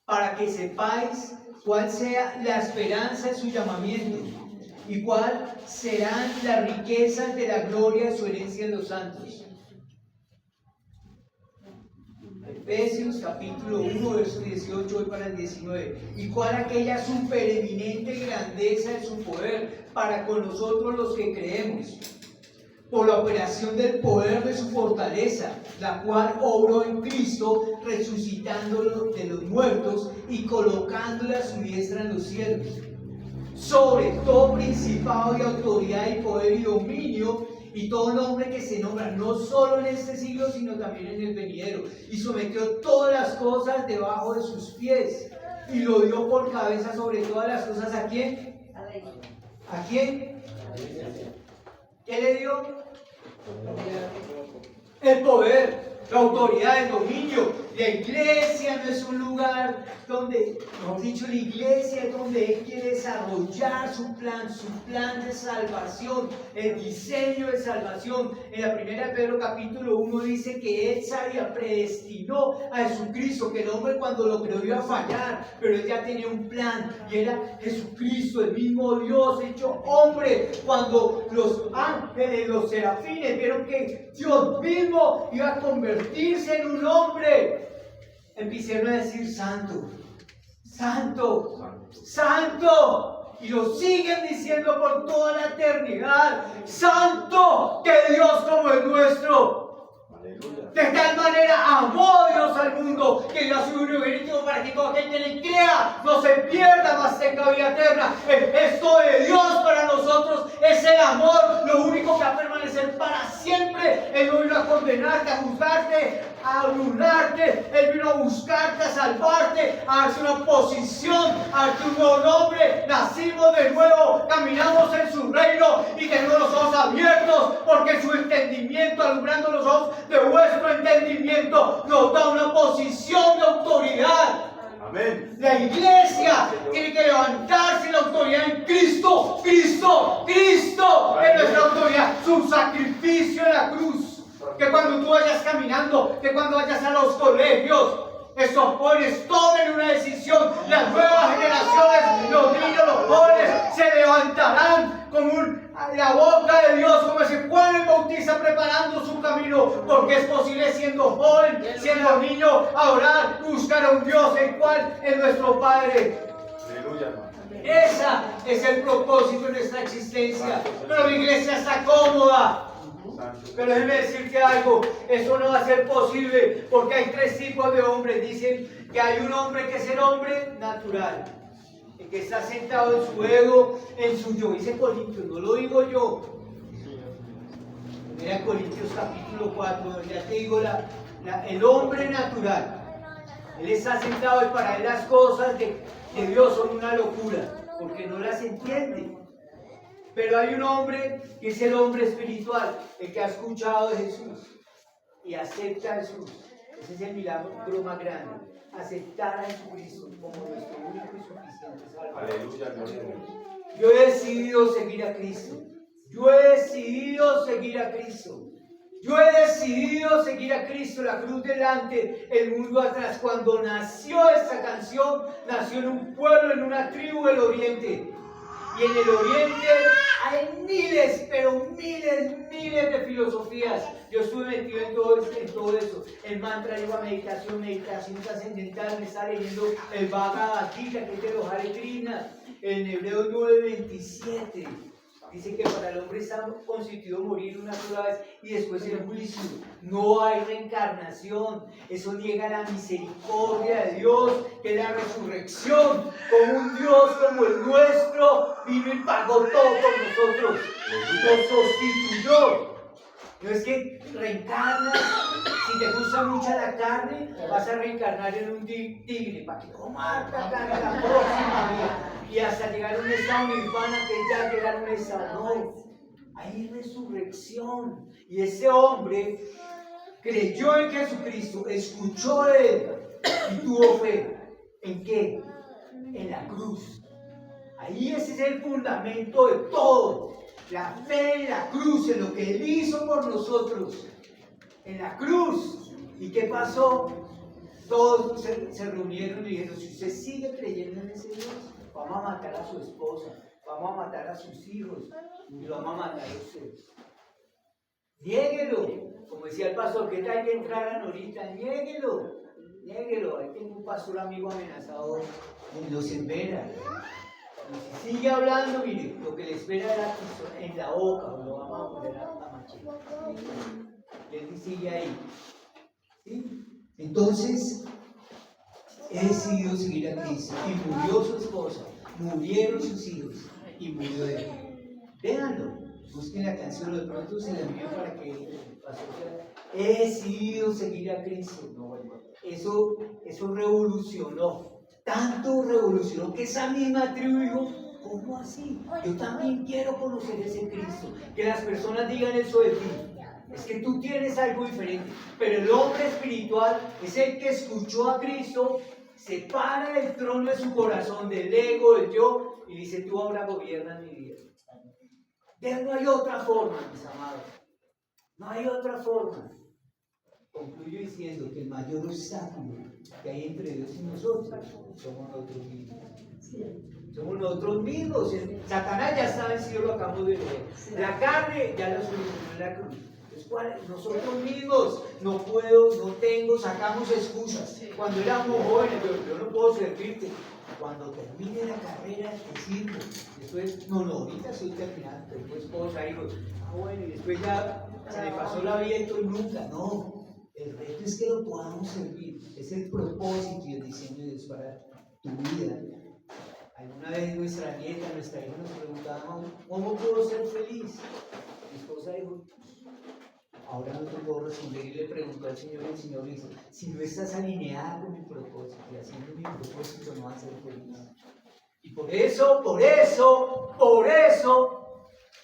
para que sepáis cuál sea la esperanza de su llamamiento y cuál serán las riquezas de la gloria de su herencia en los santos. Efesios capítulo 1, verso 18, hoy para el 19. Y cuál aquella supereminente grandeza de su poder para con nosotros los que creemos, por la operación del poder de su fortaleza, la cual obró en Cristo, resucitándolo de los muertos y colocándole a su diestra en los cielos, sobre todo principado y autoridad y poder y dominio, y todo nombre que se nombra, no solo en este siglo, sino también en el venidero, y sometió todas las cosas debajo de sus pies, y lo dio por cabeza sobre todas las cosas. ¿A quién? ¿A quién? ¿Qué le dio? El poder, la autoridad, el dominio. La iglesia no es un lugar donde, mejor dicho, la iglesia es donde Él quiere desarrollar su plan de salvación, el diseño de salvación. En la primera de Pedro capítulo 1 dice que Él sabía, predestinó a Jesucristo, que el hombre cuando lo creó iba a fallar, pero Él ya tenía un plan y era Jesucristo, el mismo Dios hecho hombre. Cuando los ángeles, los serafines vieron que Dios mismo iba a convertirse en un hombre, empezaron a decir santo, santo, santo, y lo siguen diciendo por toda la eternidad, santo, que Dios como el nuestro. De tal manera amó Dios al mundo que dio a su unigénito para que todo aquel que le crea no se pierda, mas tenga vida eterna. El gesto de Dios para nosotros es el amor, lo único que va a permanecer para siempre. Él no vino a condenarte, a juzgarte, a anularte. Él vino a buscarte, a salvarte, a darte una posición, a darte un nuevo nombre. Nacimos de nuevo, caminamos en su reino y tenemos los ojos abiertos porque su entendimiento, alumbrando los ojos de vuestro entendimiento, nos da una posición de autoridad. Amén. La iglesia tiene que levantarse en la autoridad en Cristo. Cristo es nuestra autoridad, su sacrificio en la cruz. Que cuando tú vayas caminando, que cuando vayas a los colegios, estos jóvenes tomen una decisión. Las nuevas generaciones, los niños, los jóvenes se levantarán como la boca de Dios, como ese Juan el Bautista preparando su camino, porque es posible siendo joven, siendo niño, a orar, buscar a un Dios el cual es nuestro Padre. Aleluya, hermano. Ese es el propósito de nuestra existencia. Pero la iglesia está cómoda. Pero déjeme decirte algo, eso no va a ser posible porque hay tres tipos de hombres. Dicen que hay un hombre que es el hombre natural, el que está sentado en su ego, en su yo. Dice Corintios, no lo digo yo. Mira Corintios capítulo 4, ya te digo, el hombre natural. Él está sentado y para él las cosas de Dios son una locura, porque no las entiende. Pero hay un hombre que es el hombre espiritual, el que ha escuchado de Jesús y acepta a Jesús. Ese es el milagro más grande, aceptar a Jesucristo como nuestro único y suficiente Salvador. Aleluya, gloria a Dios. Yo he decidido seguir a Cristo. Yo he decidido seguir a Cristo. Yo he decidido seguir a Cristo, la cruz delante, el mundo atrás. Cuando nació esta canción, nació en un pueblo, en una tribu del oriente. Y en el oriente hay miles, pero miles de filosofías. Yo estuve metido en todo eso. El mantra, yoga, meditación trascendental. Me está leyendo el Bhagavad Gita, que es de los Hare Krishnas. En Hebreos 9:27. Dice que para el hombre está constituido morir una sola vez y después el juicio. No hay reencarnación. Eso niega la misericordia de Dios, que es la resurrección. Como un Dios como el nuestro vino y pagó todo por nosotros. Nos sustituyó. No es que reencarnas, si te gusta mucho la carne, vas a reencarnar en un tigre para que comas la carne la próxima vida. Y hasta llegar a un estado nirvana, que ya llegar a un estado. No, hay resurrección. Y ese hombre creyó en Jesucristo, escuchó de él y tuvo fe. ¿En qué? En la cruz. Ahí ese es el fundamento de todo. La fe en la cruz, en lo que Él hizo por nosotros. En la cruz. ¿Y qué pasó? Todos se reunieron y dijeron, si usted sigue creyendo en ese Dios, vamos a matar a su esposa, vamos a matar a sus hijos y lo vamos a matar a ustedes. Niéguelo. Como decía el pastor, que tal que entraran ahorita, niéguelo. Ahí tengo un pastor amigo amenazado en Los Embera. Y si sigue hablando, mire, lo que le espera en la boca, lo vamos a poner a machete. Él sigue ahí. ¿Sí? Entonces, he decidido seguir a Cristo. Y murió su esposa, murieron sus hijos y murió él. Véanlo, busquen la canción, de pronto se la envío para que el pastor sea. He decidido seguir a Cristo. Eso revolucionó. Tanto revolucionó que esa misma tribu dijo, ¿cómo así? Yo también quiero conocer ese Cristo. Que las personas digan eso de ti. Es que tú tienes algo diferente. Pero el hombre espiritual es el que escuchó a Cristo, se para del trono de su corazón, del ego, del yo, y dice, tú ahora gobiernas mi vida. Ya no hay otra forma, mis amados. No hay otra forma. Concluyo diciendo que el mayor obstáculo que hay entre Dios y nosotros somos nosotros mismos. Somos nosotros mismos. Satanás ya está vencido, lo acabamos de leer. La carne ya lo solucionó en la cruz. Nosotros mismos, no puedo, no tengo, sacamos excusas. Cuando éramos jóvenes, yo no puedo servirte. Cuando termine la carrera, te sirvo. Después, no, ahorita estoy terminando. Después, esposa, hijos. Bueno, y después ya se le pasó la vida y todo, nunca. No. El reto es que lo podamos servir. Es el propósito y el diseño de Dios para tu vida. Alguna vez nuestra nieta, nuestra hija nos preguntaba, ¿cómo puedo ser feliz? Mi esposa dijo, ahora no te puedo responder, y le preguntó al Señor, y el Señor le dice, si no estás alineada con mi propósito y haciendo mi propósito, no vas a ser feliz. Y por eso,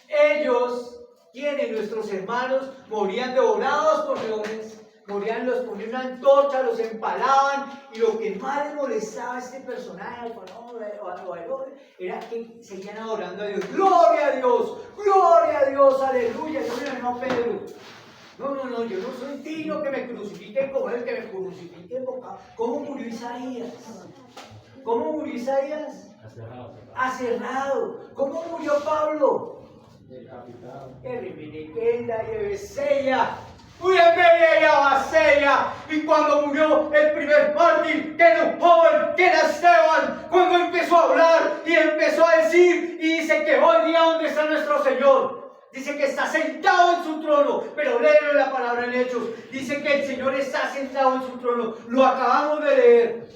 ellos, quienes nuestros hermanos, morían devorados por leones, morían, los ponían una antorcha, los empalaban, y lo que más les molestaba a este personaje, era que seguían adorando a Dios. ¡Gloria a Dios! ¡Aleluya! No, Pedro. No, yo no soy digno que me crucifiquen como el que me crucifiquen. ¿Cómo murió Isaías? Aserrado. ¿Cómo murió Pablo? Decapitado. Y cuando murió el primer mártir, que era un joven, que era Esteban, cuando empezó a hablar y empezó a decir, y dice que hoy día ¿dónde está nuestro Señor? Dice que está sentado en su trono, pero léelo la palabra en Hechos. Dice que el Señor está sentado en su trono. Lo acabamos de leer.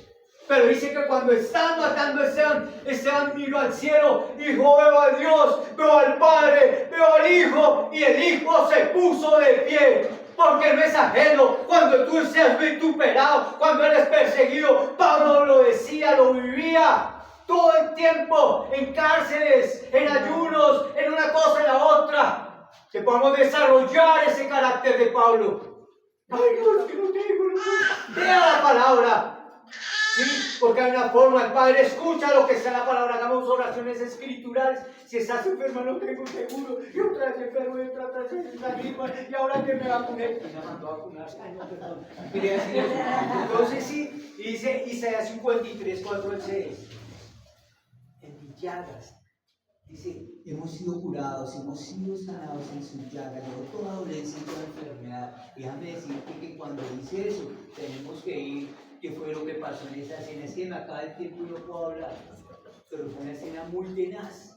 Pero dice que cuando están matando a Esteban miró al cielo y dijo, veo a Dios, veo al Padre, veo al Hijo, y el Hijo se puso de pie. Porque no es ajeno cuando tú seas vituperado, cuando eres perseguido. Pablo lo decía, lo vivía. Todo el tiempo, en cárceles, en ayunos, en una cosa y la otra, que podamos desarrollar ese carácter de Pablo. Ay, Dios, que no tengo. Vea la palabra. Sí, porque hay una forma, el Padre escucha lo que sea la palabra, hagamos oraciones escriturales. Si estás enfermo, no tengo seguro, y otra vez enfermo, y otra vez en la gripa, y ahora que me vacuné, y me mandó a vacunarse. Ay, no, perdón. Quería decir eso. Entonces sí, dice Isaías 53, 4 al 6. En mis llagas, dice, hemos sido curados, hemos sido sanados en sus llagas, no toda dolencia y toda enfermedad. Déjame decirte que cuando dice eso, tenemos que ir. ¿Qué fue lo que pasó en esa escena? Es que me acaba el tiempo y no puedo hablar, pero fue una escena muy tenaz.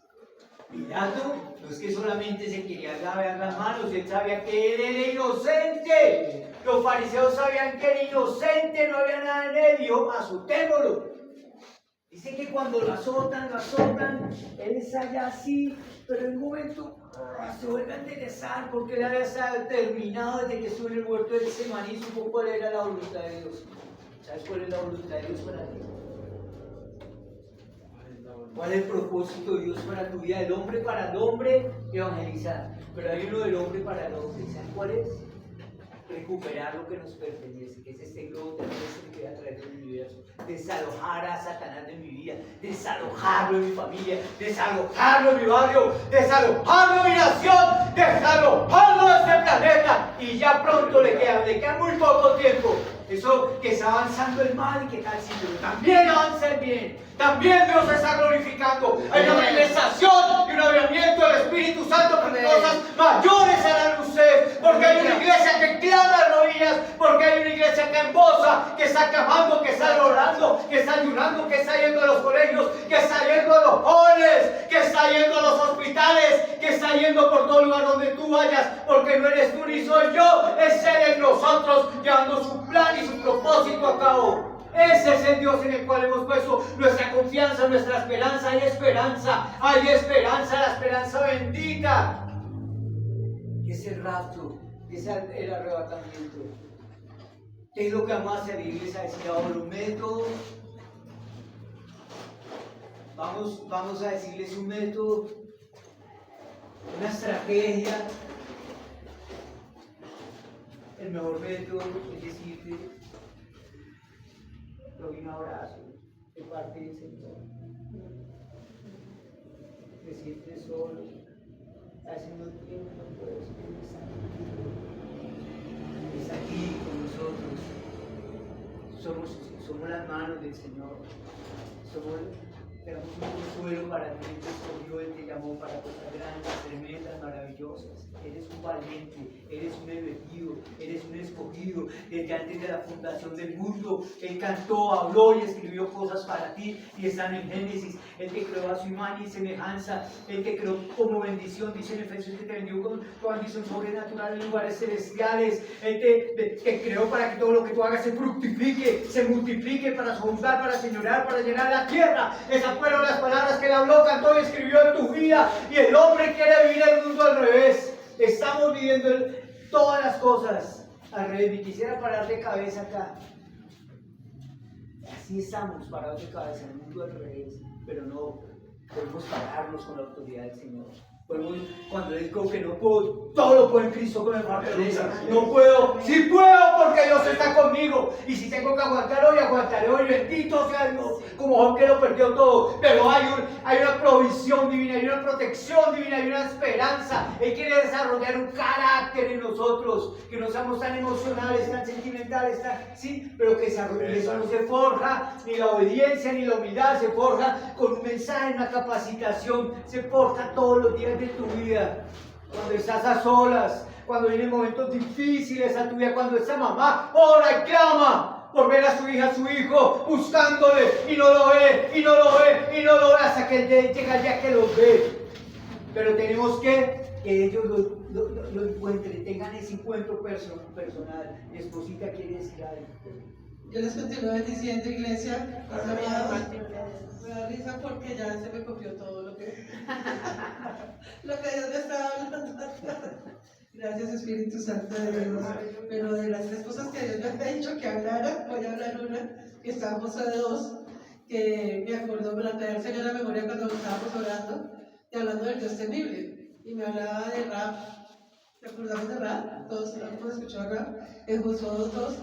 Pilato no es que solamente se quería lavar las manos, él sabía que él era inocente. Los fariseos sabían que era inocente, no había nada en él, dijo, azotémoslo. Dice que cuando lo azotan, él está allá así, pero en un momento se vuelve a enderezar porque él había estado determinado desde que estuvo en el huerto de Getsemaní, supo cuál era la voluntad de Dios. ¿Sabes cuál es la voluntad de Dios para ti? ¿Cuál es el propósito de Dios para tu vida? El hombre para el hombre, evangelizar. Pero hay uno del hombre para el hombre. ¿Sabes cuál es? Recuperar lo que nos pertenece, que es este globo terrestre que a través del universo. Desalojar a Satanás de mi vida, desalojarlo en mi familia, desalojarlo en mi barrio, desalojarlo en mi nación, desalojarlo de este planeta. Y ya pronto le queda muy poco tiempo. Eso que está avanzando el mal y que tal sí, pero también avanza el bien. También Dios se está glorificando. Hay una manifestación y un avivamiento del Espíritu Santo, porque cosas mayores harán ustedes. Porque hay una iglesia que clama de rodillas, porque hay una iglesia que emboza, que está clamando, que está orando, que está ayunando, que está yendo a los colegios, que está yendo a los jóvenes, que está yendo a los hospitales, que está yendo por todo lugar donde tú vayas, porque no eres tú ni soy yo, es Él en nosotros, llevando su plan y su propósito a cabo. Ese es el Dios en el cual hemos puesto nuestra confianza, nuestra esperanza. Hay esperanza, la esperanza bendita. Que es el rapto, que es el arrebatamiento. ¿Qué es lo que vamos a hacer? Iglesia, decir ahora un método. Vamos a decirles un método, una estrategia. el mejor método es decirte, doy un abrazo de parte del Señor. Te sientes solo, hace un tiempo no puedes pensar. Es aquí con nosotros. Somos las manos del Señor. Tenemos un consuelo para ti. Él te escogió, Él te llamó para cosas grandes, tremendas, maravillosas. Eres un valiente, eres un elegido, eres un escogido. Desde antes de la fundación del mundo, Él cantó, habló y escribió cosas para ti y están en Génesis. Él te creó a su imagen y semejanza. Él te creó como bendición, dice en Efesios, que te bendijo con bendición sobrenatural en lugares celestiales. Él te creó para que todo lo que tú hagas se fructifique, se multiplique, para juzgar, para señorear, para llenar la tierra. Esas fueron las palabras que Él habló, cantó y escribió en tu vida. Y el hombre quiere vivir el mundo al revés. Estamos viviendo todas las cosas al revés. Y quisiera parar de cabeza acá. Así estamos parados de cabeza en el mundo al revés. Pero no podemos pararnos con la autoridad del Señor. Cuando Él dijo que no puedo, todo lo puedo en Cristo que me fortalece. No puedo, sí puedo porque Dios está conmigo. Y si tengo que aguantar hoy, aguantaré hoy. Bendito sea Dios, como Job que lo perdió todo. Pero hay una provisión divina, hay una protección divina, hay una esperanza. Él quiere desarrollar un carácter en nosotros, que no seamos tan emocionales, tan sentimentales, sí, pero que eso no se forja, ni la obediencia, ni la humildad, se forja con un mensaje, una capacitación, se forja todos los días de tu vida. Cuando estás a solas, cuando vienen momentos difíciles a tu vida, cuando esa mamá ora y clama por ver a su hija, a su hijo, buscándole y no lo ve, y no lo ve, y no lo ve, hasta que llega el día que los ve. Pero tenemos que ellos lo encuentren, tengan ese encuentro personal. Mi esposita quiere decir algo. Yo les continúo diciendo, iglesia, mis amados, me da risa porque ya se me copió todo lo que Dios me estaba hablando. Gracias, Espíritu Santo de Dios. Pero de las tres cosas que Dios me ha dicho que hablara, voy a hablar una, que estábamos a dos, que me acordó, me la traía el Señor a la memoria cuando estábamos orando, y hablando del Dios temible. Y me hablaba de Rab. ¿Recordamos de Rab? Todos hemos escuchado a Rab en Josué 2:2.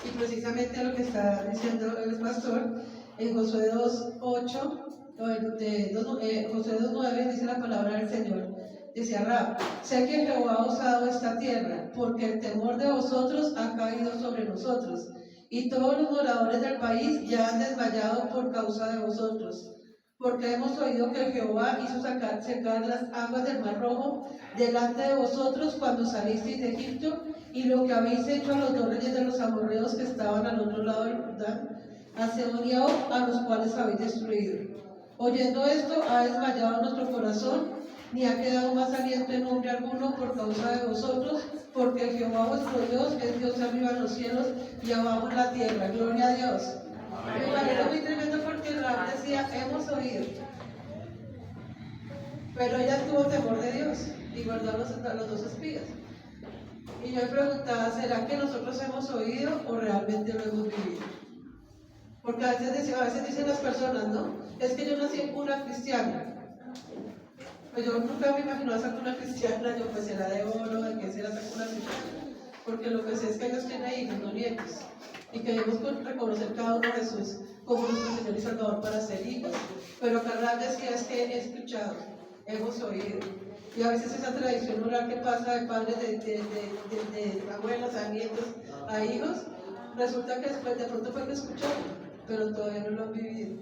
Y precisamente lo que está diciendo el pastor, en Josué 2:8, Josué 2:9 dice la palabra del Señor. Dice a Rab: sé que Jehová os ha dado esta tierra, porque el temor de vosotros ha caído sobre nosotros, y todos los moradores del país ya han desmayado por causa de vosotros. Porque hemos oído que Jehová hizo secar las aguas del Mar Rojo delante de vosotros cuando salisteis de Egipto, y lo que habéis hecho a los dos reyes de los amorreos que estaban al otro lado del Jordán, a Sehón y a Og, a los cuales habéis destruido. Oyendo esto, ha desmayado nuestro corazón, ni ha quedado más aliento en hombre alguno por causa de vosotros, porque Jehová vuestro Dios es Dios arriba en los cielos y abajo en la tierra. Gloria a Dios. Me parece muy tremendo porque Rab decía: hemos oído. Pero ella tuvo temor de Dios y guardó a los dos espías. Y yo me preguntaba: ¿será que nosotros hemos oído o realmente lo hemos vivido? Porque a veces dicen las personas, ¿no? Es que yo nací en cuna cristiana. Pues yo nunca me imaginaba esa cuna cristiana. Yo pues era de oro, de que era esa cuna cristiana. Porque lo que sé es que Dios tiene hijos, no nietos. Y que debemos reconocer cada uno de Jesús como nuestro Señor y Salvador para ser hijos. Pero Carla decía: es que he escuchado, hemos oído. Y a veces esa tradición oral que pasa de padres, de abuelos, a nietos, a hijos, resulta que después de pronto fue que escucharon, pero todavía no lo han vivido,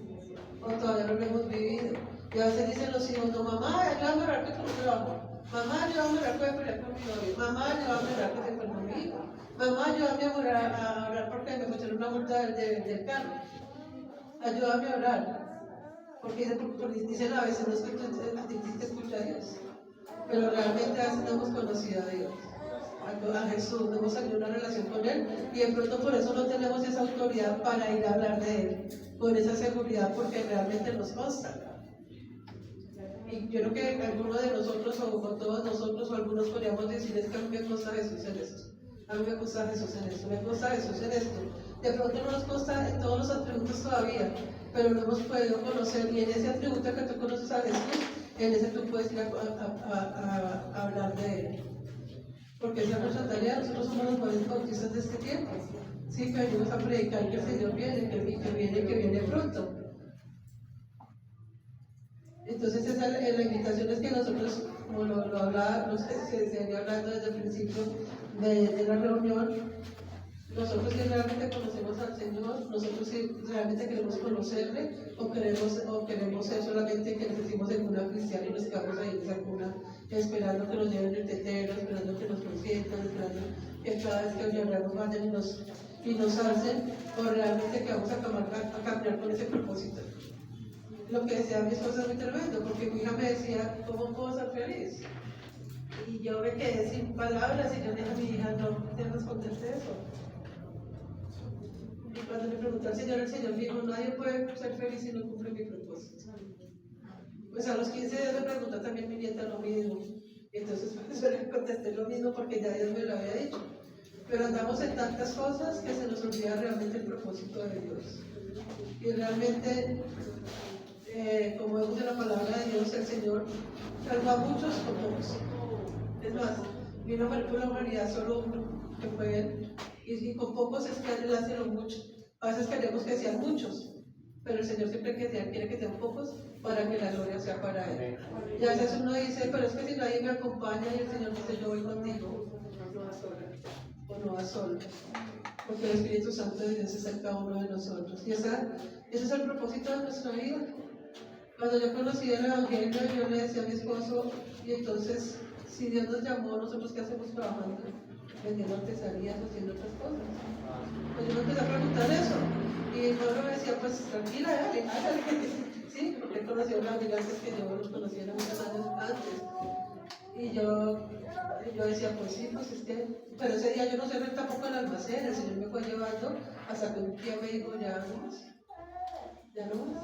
o todavía no lo hemos vivido. Y a veces dicen los hijos: no, mamá, yo voy a orar que con un trabajo. Mamá, yo voy a orar que voy a pelear con mi novio. Mamá, yo voy a orar que se enfermó mi hijo. Mamá, ayúdame a orar porque me pusieron una multa del carro. Ayúdame a orar. Porque dicen a veces: no es que tú escuchas a Dios. Pero realmente a veces no hemos conocido a Dios, a Jesús, no hemos tenido una relación con Él, y de pronto por eso no tenemos esa autoridad para ir a hablar de Él, con esa seguridad, porque realmente nos consta. Y yo creo que alguno de nosotros, o todos nosotros, o algunos podríamos decir: es que a mí me consta Jesús en esto, a mí me consta Jesús en esto, me consta Jesús en esto. De pronto no nos consta en todos los atributos todavía, pero no hemos podido conocer, y en ese atributo que tú conoces a Jesús, en ese tú puedes ir a hablar de Él. porque esa es nuestra tarea, nosotros somos los jóvenes bautistas de este tiempo. Sí, que venimos a predicar que el Señor viene, que viene pronto. Entonces la invitación es que nosotros, como lo hablaba, se venía hablando desde el principio de la reunión, nosotros si realmente conocemos al Señor, nosotros si realmente queremos conocerle o queremos ser solamente que nos decimos en cuna cristiana y nos quedamos ahí en esa cuna esperando que nos lleven el tetero, esperando que nos consientan, esperando que cada vez que lloramos vayan y nos alcen, o realmente que vamos a cambiar con ese propósito. Lo que decía mi esposa es muy tremendo, porque mi hija me decía, ¿cómo puedo ser feliz? Y yo me quedé sin palabras y yo le dije a mi hija, no te responderte eso. Y cuando le pregunté al Señor dijo, nadie puede ser feliz si no cumple mi propósito. Pues a los 15 días me preguntó también mi nieta lo mismo. Y entonces pues, yo le contesté lo mismo porque ya Dios me lo había dicho. Pero andamos en tantas cosas que se nos olvida realmente el propósito de Dios. Y realmente, como vemos en la palabra de Dios, el Señor salvó a muchos con pocos. Es más, vino por la humanidad solo uno, que fue Él. Y con pocos es que Él hace lo mucho. A veces queremos que sean muchos, pero el Señor siempre quiere que sean pocos para que la gloria sea para Él. Y a veces uno dice, pero es que si nadie me acompaña y el Señor dice, yo voy contigo, no vas sola, o no vas solo. Porque el Espíritu Santo de Dios está en cada uno de nosotros. Y ese es el propósito de nuestra vida. Cuando yo conocí el Evangelio, yo le decía a mi esposo, y entonces, si Dios nos llamó, ¿nosotros qué hacemos trabajando? Vendiendo artesanías, haciendo otras cosas. Pues yo me empecé a preguntar eso. Y mi pueblo me decía, pues tranquila, hágale. Sí, porque él conoció la vida antes que yo los conociera muchos años antes. Y yo decía, pues sí, pues es que... Pero ese día yo no cerré tampoco el almacén, el Señor me fue llevando hasta que un día me dijo, ya no más. Ya no más.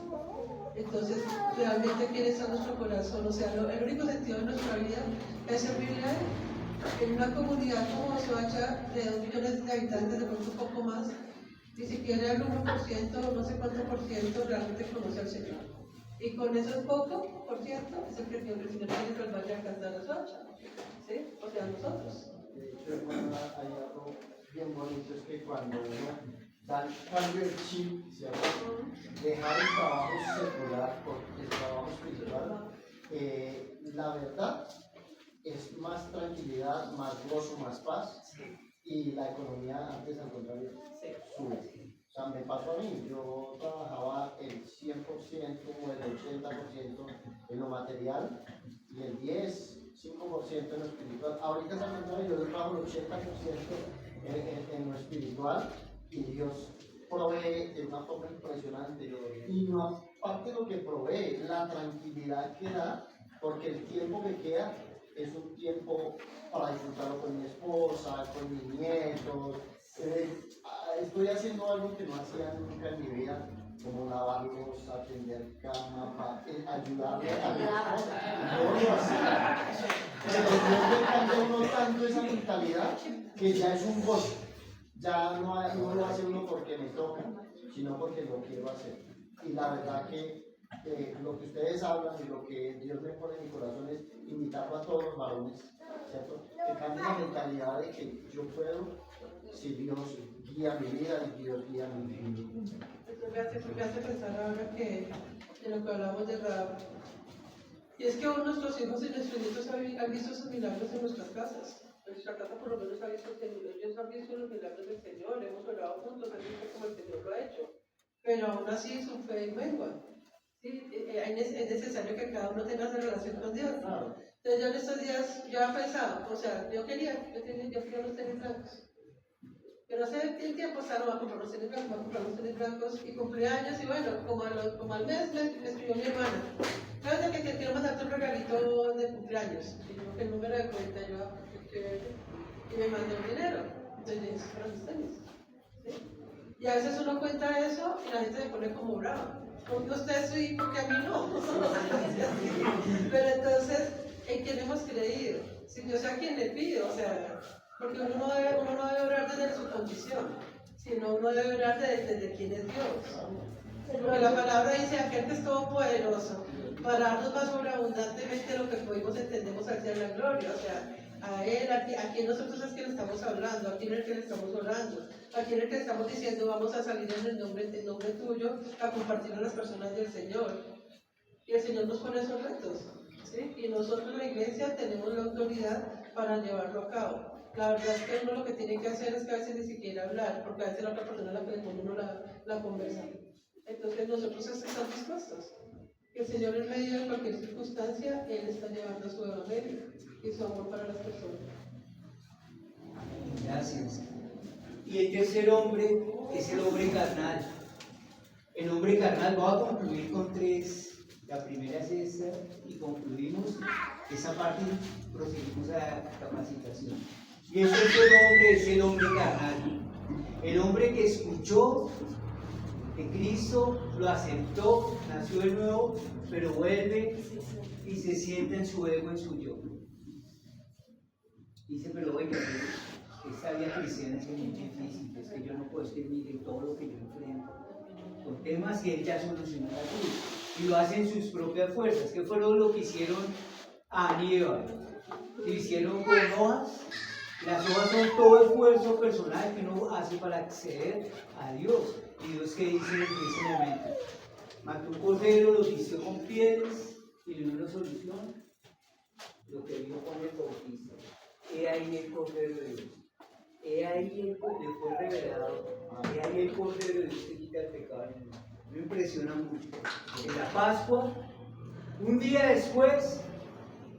Entonces, realmente, ¿quién está en nuestro corazón? O sea, el único sentido de nuestra vida es servirle a Él. En una comunidad como Soacha, de 2 millones de habitantes, de pronto un poco más, ni siquiera el 1%, no sé cuánto por ciento, realmente conoce al Señor. Y con eso poco por ciento es el que el Señor quiere que nos vaya a cantar a Soacha. ¿Sí? O sea, nosotros. De hecho, hay algo bien bonito, es que cuando uno da el cambio de chip, ¿cierto? Dejar el trabajo secular por el trabajo espiritual, la verdad es más tranquilidad, más gozo, más paz, y la economía antes al contrario sube. O sea, me pasó a mí, yo trabajaba el 100% o el 80% en lo material y el 5% en lo espiritual. Ahorita es al contrario, yo trabajo el 80% en lo espiritual y Dios provee de una forma impresionante. Y no aparte de lo que provee, la tranquilidad que da, porque el tiempo que queda es un tiempo para disfrutarlo con mi esposa, con mis nietos. Estoy haciendo algo que no hacía nunca en mi vida, como lavarlos, atender cama, ayudarle a mi esposa. No lo hacía. Pero Dios le cambia a uno tanto esa mentalidad que ya es un gozo. Ya no lo hace uno porque me toca, sino porque lo quiero hacer. Y la verdad que lo que ustedes hablan y lo que Dios me pone en mi corazón es invitarlo a todos los varones, ¿cierto? Que cambien la mentalidad de que yo puedo si Dios guía mi vida y Dios guía mi vida. Esto me hace pensar ahora que en lo que hablamos de Rahab. Y es que aún nuestros hijos y nuestros nietos han visto esos milagros en nuestras casas. En nuestra casa por lo menos ha visto ellos han visto los milagros del Señor, hemos orado juntos, han visto como el Señor lo ha hecho. Pero aún así su fe mengua. ¿Sí? Es necesario que cada uno tenga esa relación con Dios. Claro. Entonces yo en estos días, yo he pensado, o sea, yo quería los tenis blancos. Pero hace tiempo estaba a comprar los tenis blancos y cumpleaños y bueno, como al mes me escribió mi hermana. ¿Sabes de que quiero mandarte un regalito de cumpleaños? Y yo que el número de cuenta, y me mandó el dinero. Entonces yo dije, para mis tenis. ¿Sí? Y a veces uno cuenta eso y la gente se pone como brava. Porque usted sí, porque a mí no. Pero entonces, ¿en quién hemos creído? Si Dios a quien le pido, o sea, porque uno no debe orar desde su condición, sino uno debe orar desde quién es Dios. Porque la palabra dice, aquel que es todopoderoso, para darnos más sobreabundantemente lo que podemos entendemos al ser la gloria. O sea, a Él, a quien nosotros es que le estamos hablando, a quien es que le estamos orando, a quien es que le estamos diciendo vamos a salir en el nombre tuyo a compartir a las personas del Señor. Y el Señor nos pone esos retos, ¿sí? Y nosotros en la iglesia tenemos la autoridad para llevarlo a cabo. La verdad es que uno lo que tiene que hacer es que a veces ni siquiera hablar, porque a veces la otra persona es la que le pone uno la conversa. Entonces nosotros estamos dispuestos. Que el Señor en medio de cualquier circunstancia, Él está llevando su evangelio y su amor para las personas. Gracias. Y el tercer hombre es el hombre carnal. El hombre carnal, voy a concluir con tres. La primera es esta y concluimos esa parte y proseguimos a la capacitación. Y el tercer hombre es el hombre carnal. El hombre que escuchó que Cristo lo aceptó, nació de nuevo, pero vuelve y se sienta en su ego, en su yo. Dice, pero oiga, esta vida cristiana es muy difícil, es que yo no puedo escribir todo lo que yo enfrento, con temas que él ya solucionó aquí, y lo hace en sus propias fuerzas, que fueron lo que hicieron a Aníbal, que hicieron con hojas. Las hojas son todo esfuerzo personal que uno hace para acceder a Dios. Y Dios que dice en ese momento, mató un cordero, lo vistió con pieles y le dio una solución. Lo que dijo Juan el Bautista, he ahí el cordero de Dios. He ahí le fue revelado. He ahí el cordero de Dios que quita el pecado del mundo. Me impresiona mucho. En la Pascua, un día después,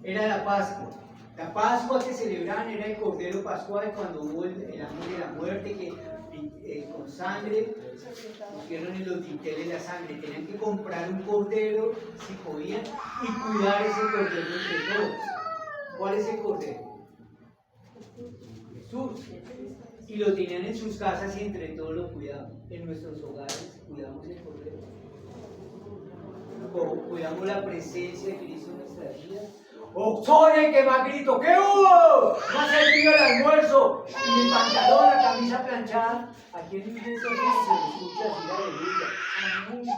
era la Pascua. La Pascua que celebraban era el Cordero Pascual, cuando hubo el ángel de la muerte que con sangre pusieron en los dinteles la sangre. Tenían que comprar un cordero si podían y cuidar ese cordero entre todos. ¿Cuál es el cordero? Jesús. Y lo tenían en sus casas y entre todos lo cuidaban. En nuestros hogares cuidamos el cordero. Cuidamos la presencia de Cristo en nuestra vida. ¡Oh, soy el que más grito! ¿Qué hubo? No ha servido el almuerzo y mi pantalón, la camisa planchada. Aquí en la iglesia se escucha decir aleluya.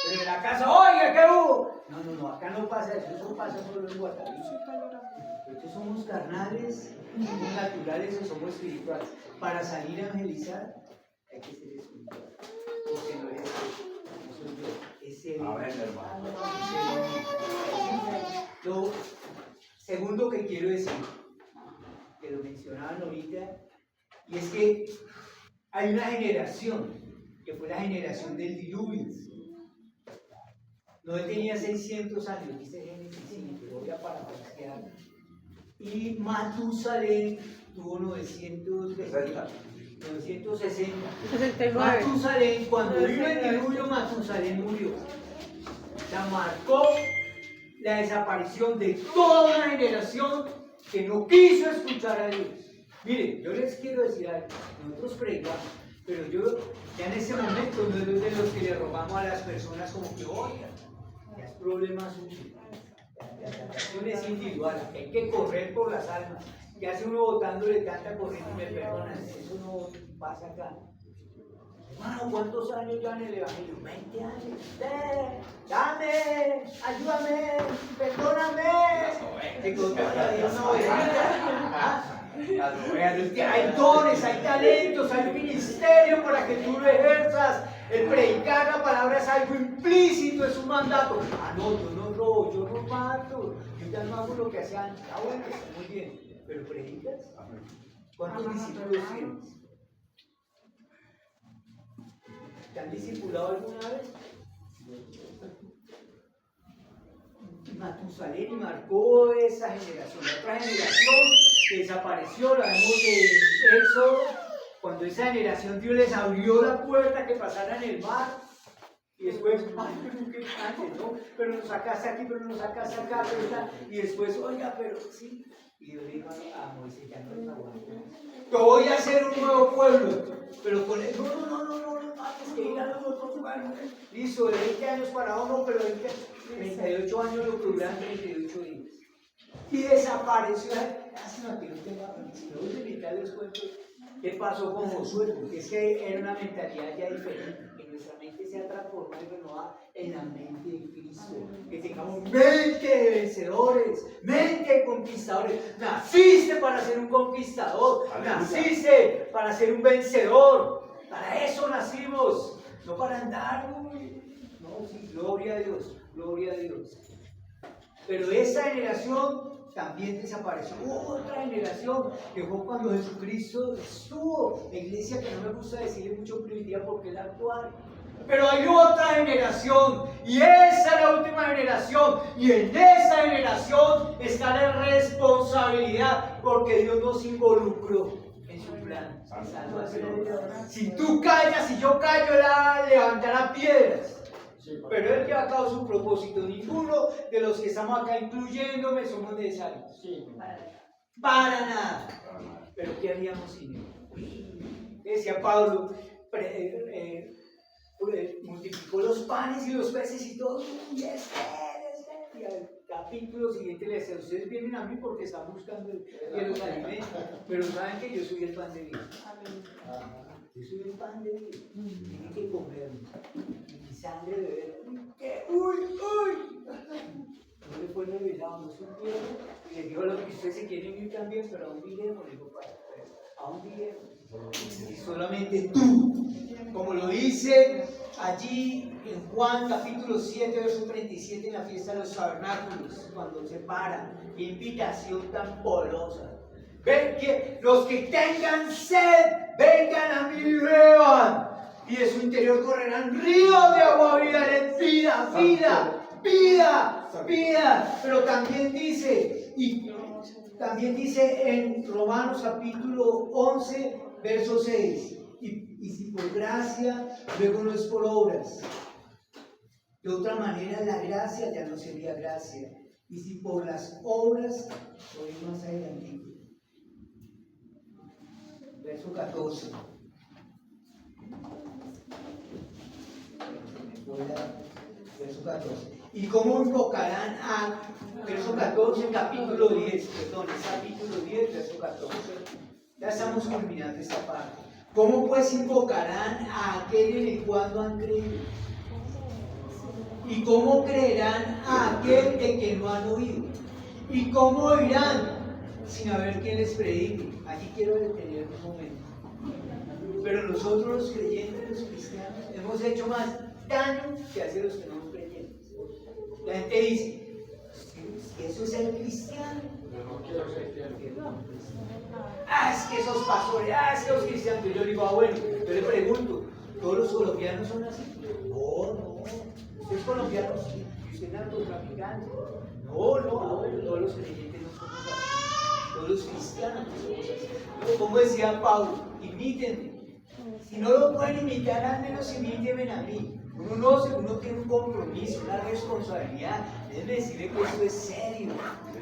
Pero en la casa, oiga, ¿qué hubo? No, acá no pasa eso pasa solo en Guatarí. Nosotros somos carnales, somos naturales o somos espirituales. Para salir a evangelizar hay que ser espiritual. Porque no es ese hermano. Lo segundo que quiero decir, que lo mencionaban ahorita, y es que hay una generación, que fue la generación del diluvio. Noé tenía 600 años, dice Génesis 5, pero voy a parafrasear. Y Matusalén tuvo 960. 69. Matusalén, cuando vino el diluvio, Matusalén murió. O sea, marcó la desaparición de toda una generación que no quiso escuchar a Dios. Miren, yo les quiero decir algo, nosotros predicamos, pero yo ya en ese momento no es de los que le robamos a las personas como que, oigan, ya es problema suyo. La tentación es individual, hay que correr por las almas. ¿Qué hace uno botándole tanta corriente y me perdonan? Eso no pasa acá. Hermano, ¿cuántos años ya en el Evangelio? 20 años. Dame, ayúdame, perdóname. Te contrataría una oveja. Hay dones, hay talentos, hay un ministerio para que tú lo ejerzas. El predicar la palabra es algo implícito, es un mandato. No, yo no robo, yo no mato, yo ya no hago lo que hacía antes. Bueno, está muy bien, pero predicas. ¿Cuántos discípulos tienes? ¿Te han discipulado alguna vez? Matusalén marcó esa generación. La otra generación que desapareció, la vemos en Éxodo, cuando esa generación Dios les abrió la puerta que pasaran el mar. Y después, ay, pero qué antes, ¿no? Pero nos sacaste aquí, pero nos sacaste acá, pero está. Y después, oiga, pero sí. Y Dios le dijo a Moisés, ya no lo aguanto. Te voy a hacer un nuevo pueblo. Pero con él, no, antes que ir a los otros pueblos. Listo, de 20 años para uno, pero 38 años lo cubrirán 38 días. Y desapareció. Lástima que no tenga, si no voy a invitar les cuento qué pasó con Josué, porque es que era una mentalidad ya diferente, que nuestra mente se ha transformado. transformada y renovada en la mente de Cristo. Que tengamos mente de vencedores, mente de conquistadores. Naciste para ser un conquistador, naciste para ser un vencedor. Para eso nacimos, no para andar. No, sí, gloria a Dios, gloria a Dios. Pero esa generación también desapareció. Hubo otra generación que fue cuando Jesucristo estuvo. La iglesia, que no me gusta decirle mucho primitiva porque es la actual. Pero hay otra generación y esa es la última generación. Y en esa generación está la responsabilidad porque Dios nos involucró en su plan de salvación. Si tú callas, si yo callo, Él levantará piedras. Pero Él lleva a cabo su propósito. Ninguno de los que estamos acá, incluyéndome, somos necesarios. Para nada. Pero ¿qué haríamos sin Él? Decía Pablo, multiplicó los panes y los peces y todo. Y y al capítulo siguiente le decía: ustedes vienen a mí porque están buscando que los alimentos. Pero saben que yo soy el pan de vida. Yo soy el pan de vida. Tienen que comerme. Mi sangre beber. ¿Qué? ¡Uy! No le fue revelado, no supieron. Y les digo a los que ustedes se quieren ir también, pero aún diremos, digo, aún diremos. Y solamente tú, como lo dice allí en Juan capítulo 7, verso 37, en la fiesta de los tabernáculos, cuando se para, qué invitación tan polosa. Ven que los que tengan sed, vengan a mí y beban, y de su interior correrán ríos de agua viva, de vida. Pero también dice, en Romanos capítulo 11, verso 6, y si por gracia, luego no es por obras. De otra manera, la gracia ya no sería gracia. Y si por las obras, hoy más adelante. Verso 14. Verso 14. ¿Y cómo invocarán a... Verso 14, capítulo 10, perdón, es capítulo 10, verso 14. Ya estamos terminando esta parte. ¿Cómo pues invocarán a aquel en el cual no han creído? ¿Y cómo creerán a aquel de que no han oído? ¿Y cómo oirán sin haber quien les predique? Aquí quiero detener un momento. Pero nosotros los creyentes, los cristianos, hemos hecho más daño que hacer los que no son creyentes. La gente dice: ¿eso es el cristiano? Es que esos pastores, es que los cristianos. Yo le digo: bueno, yo le pregunto, ¿todos los colombianos son así? No. ¿Usted es colombiano? ¿Y usted es narcotraficante? No, todos los creyentes no somos así. Todos los cristianos no somos así. Como decía Pablo, imítenme. Si no lo pueden imitar, al menos imítenme a mí. Uno tiene un compromiso, una responsabilidad. Déjenme decirle que esto es serio.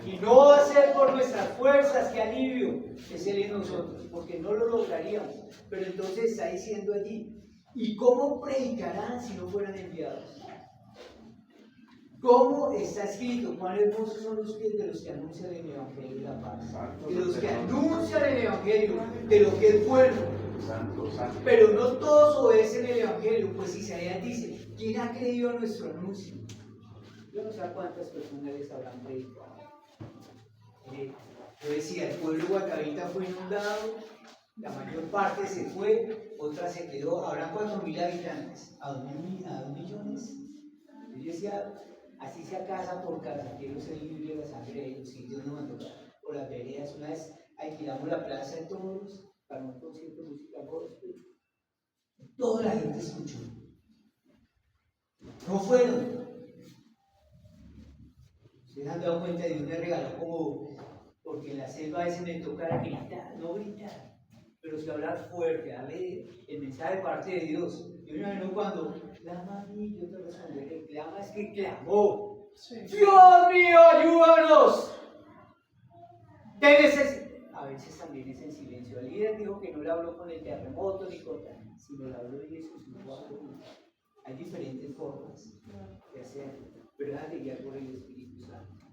Y no va a ser por nuestras fuerzas, que alivio es Él en nosotros, porque no lo lograríamos. Pero entonces está diciendo allí: ¿y cómo predicarán si no fueran enviados? ¿Cómo está escrito? ¿Cuán hermosos son los pies de los que anuncian el Evangelio de la paz? De los que anuncian el Evangelio, de lo que es bueno. Pero no todos obedecen el Evangelio, pues Isaías dice: ¿quién ha creído a nuestro anuncio? Yo no sé a cuántas personas les habrán predicado. Yo decía, el pueblo de Guatavita fue inundado, la mayor parte se fue, otra se quedó. Habrán 4.000 habitantes, ¿a 2 millones? Yo decía, así sea casa por casa, quiero ser libre de la sangre de ellos, y Dios nos mandó por las veredas. Una vez alquilamos la plaza de todos para un concierto de música gospel. Toda la gente escuchó. No fueron. ¿Se han dado cuenta? Dios me regaló como, porque en la selva a veces me toca gritar, no gritar, pero sí hablar fuerte, darle el mensaje de parte de Dios. Yo me imagino cuando clama a mí, yo te responderé. Clama es que clamó. Sí. ¡Dios mío, ayúdanos! A veces también es en silencio. El líder dijo que no le habló con el terremoto ni con tal, sino le habló de Jesús. Hay diferentes formas de hacerlo, pero déjate guiar por el Espíritu Santo.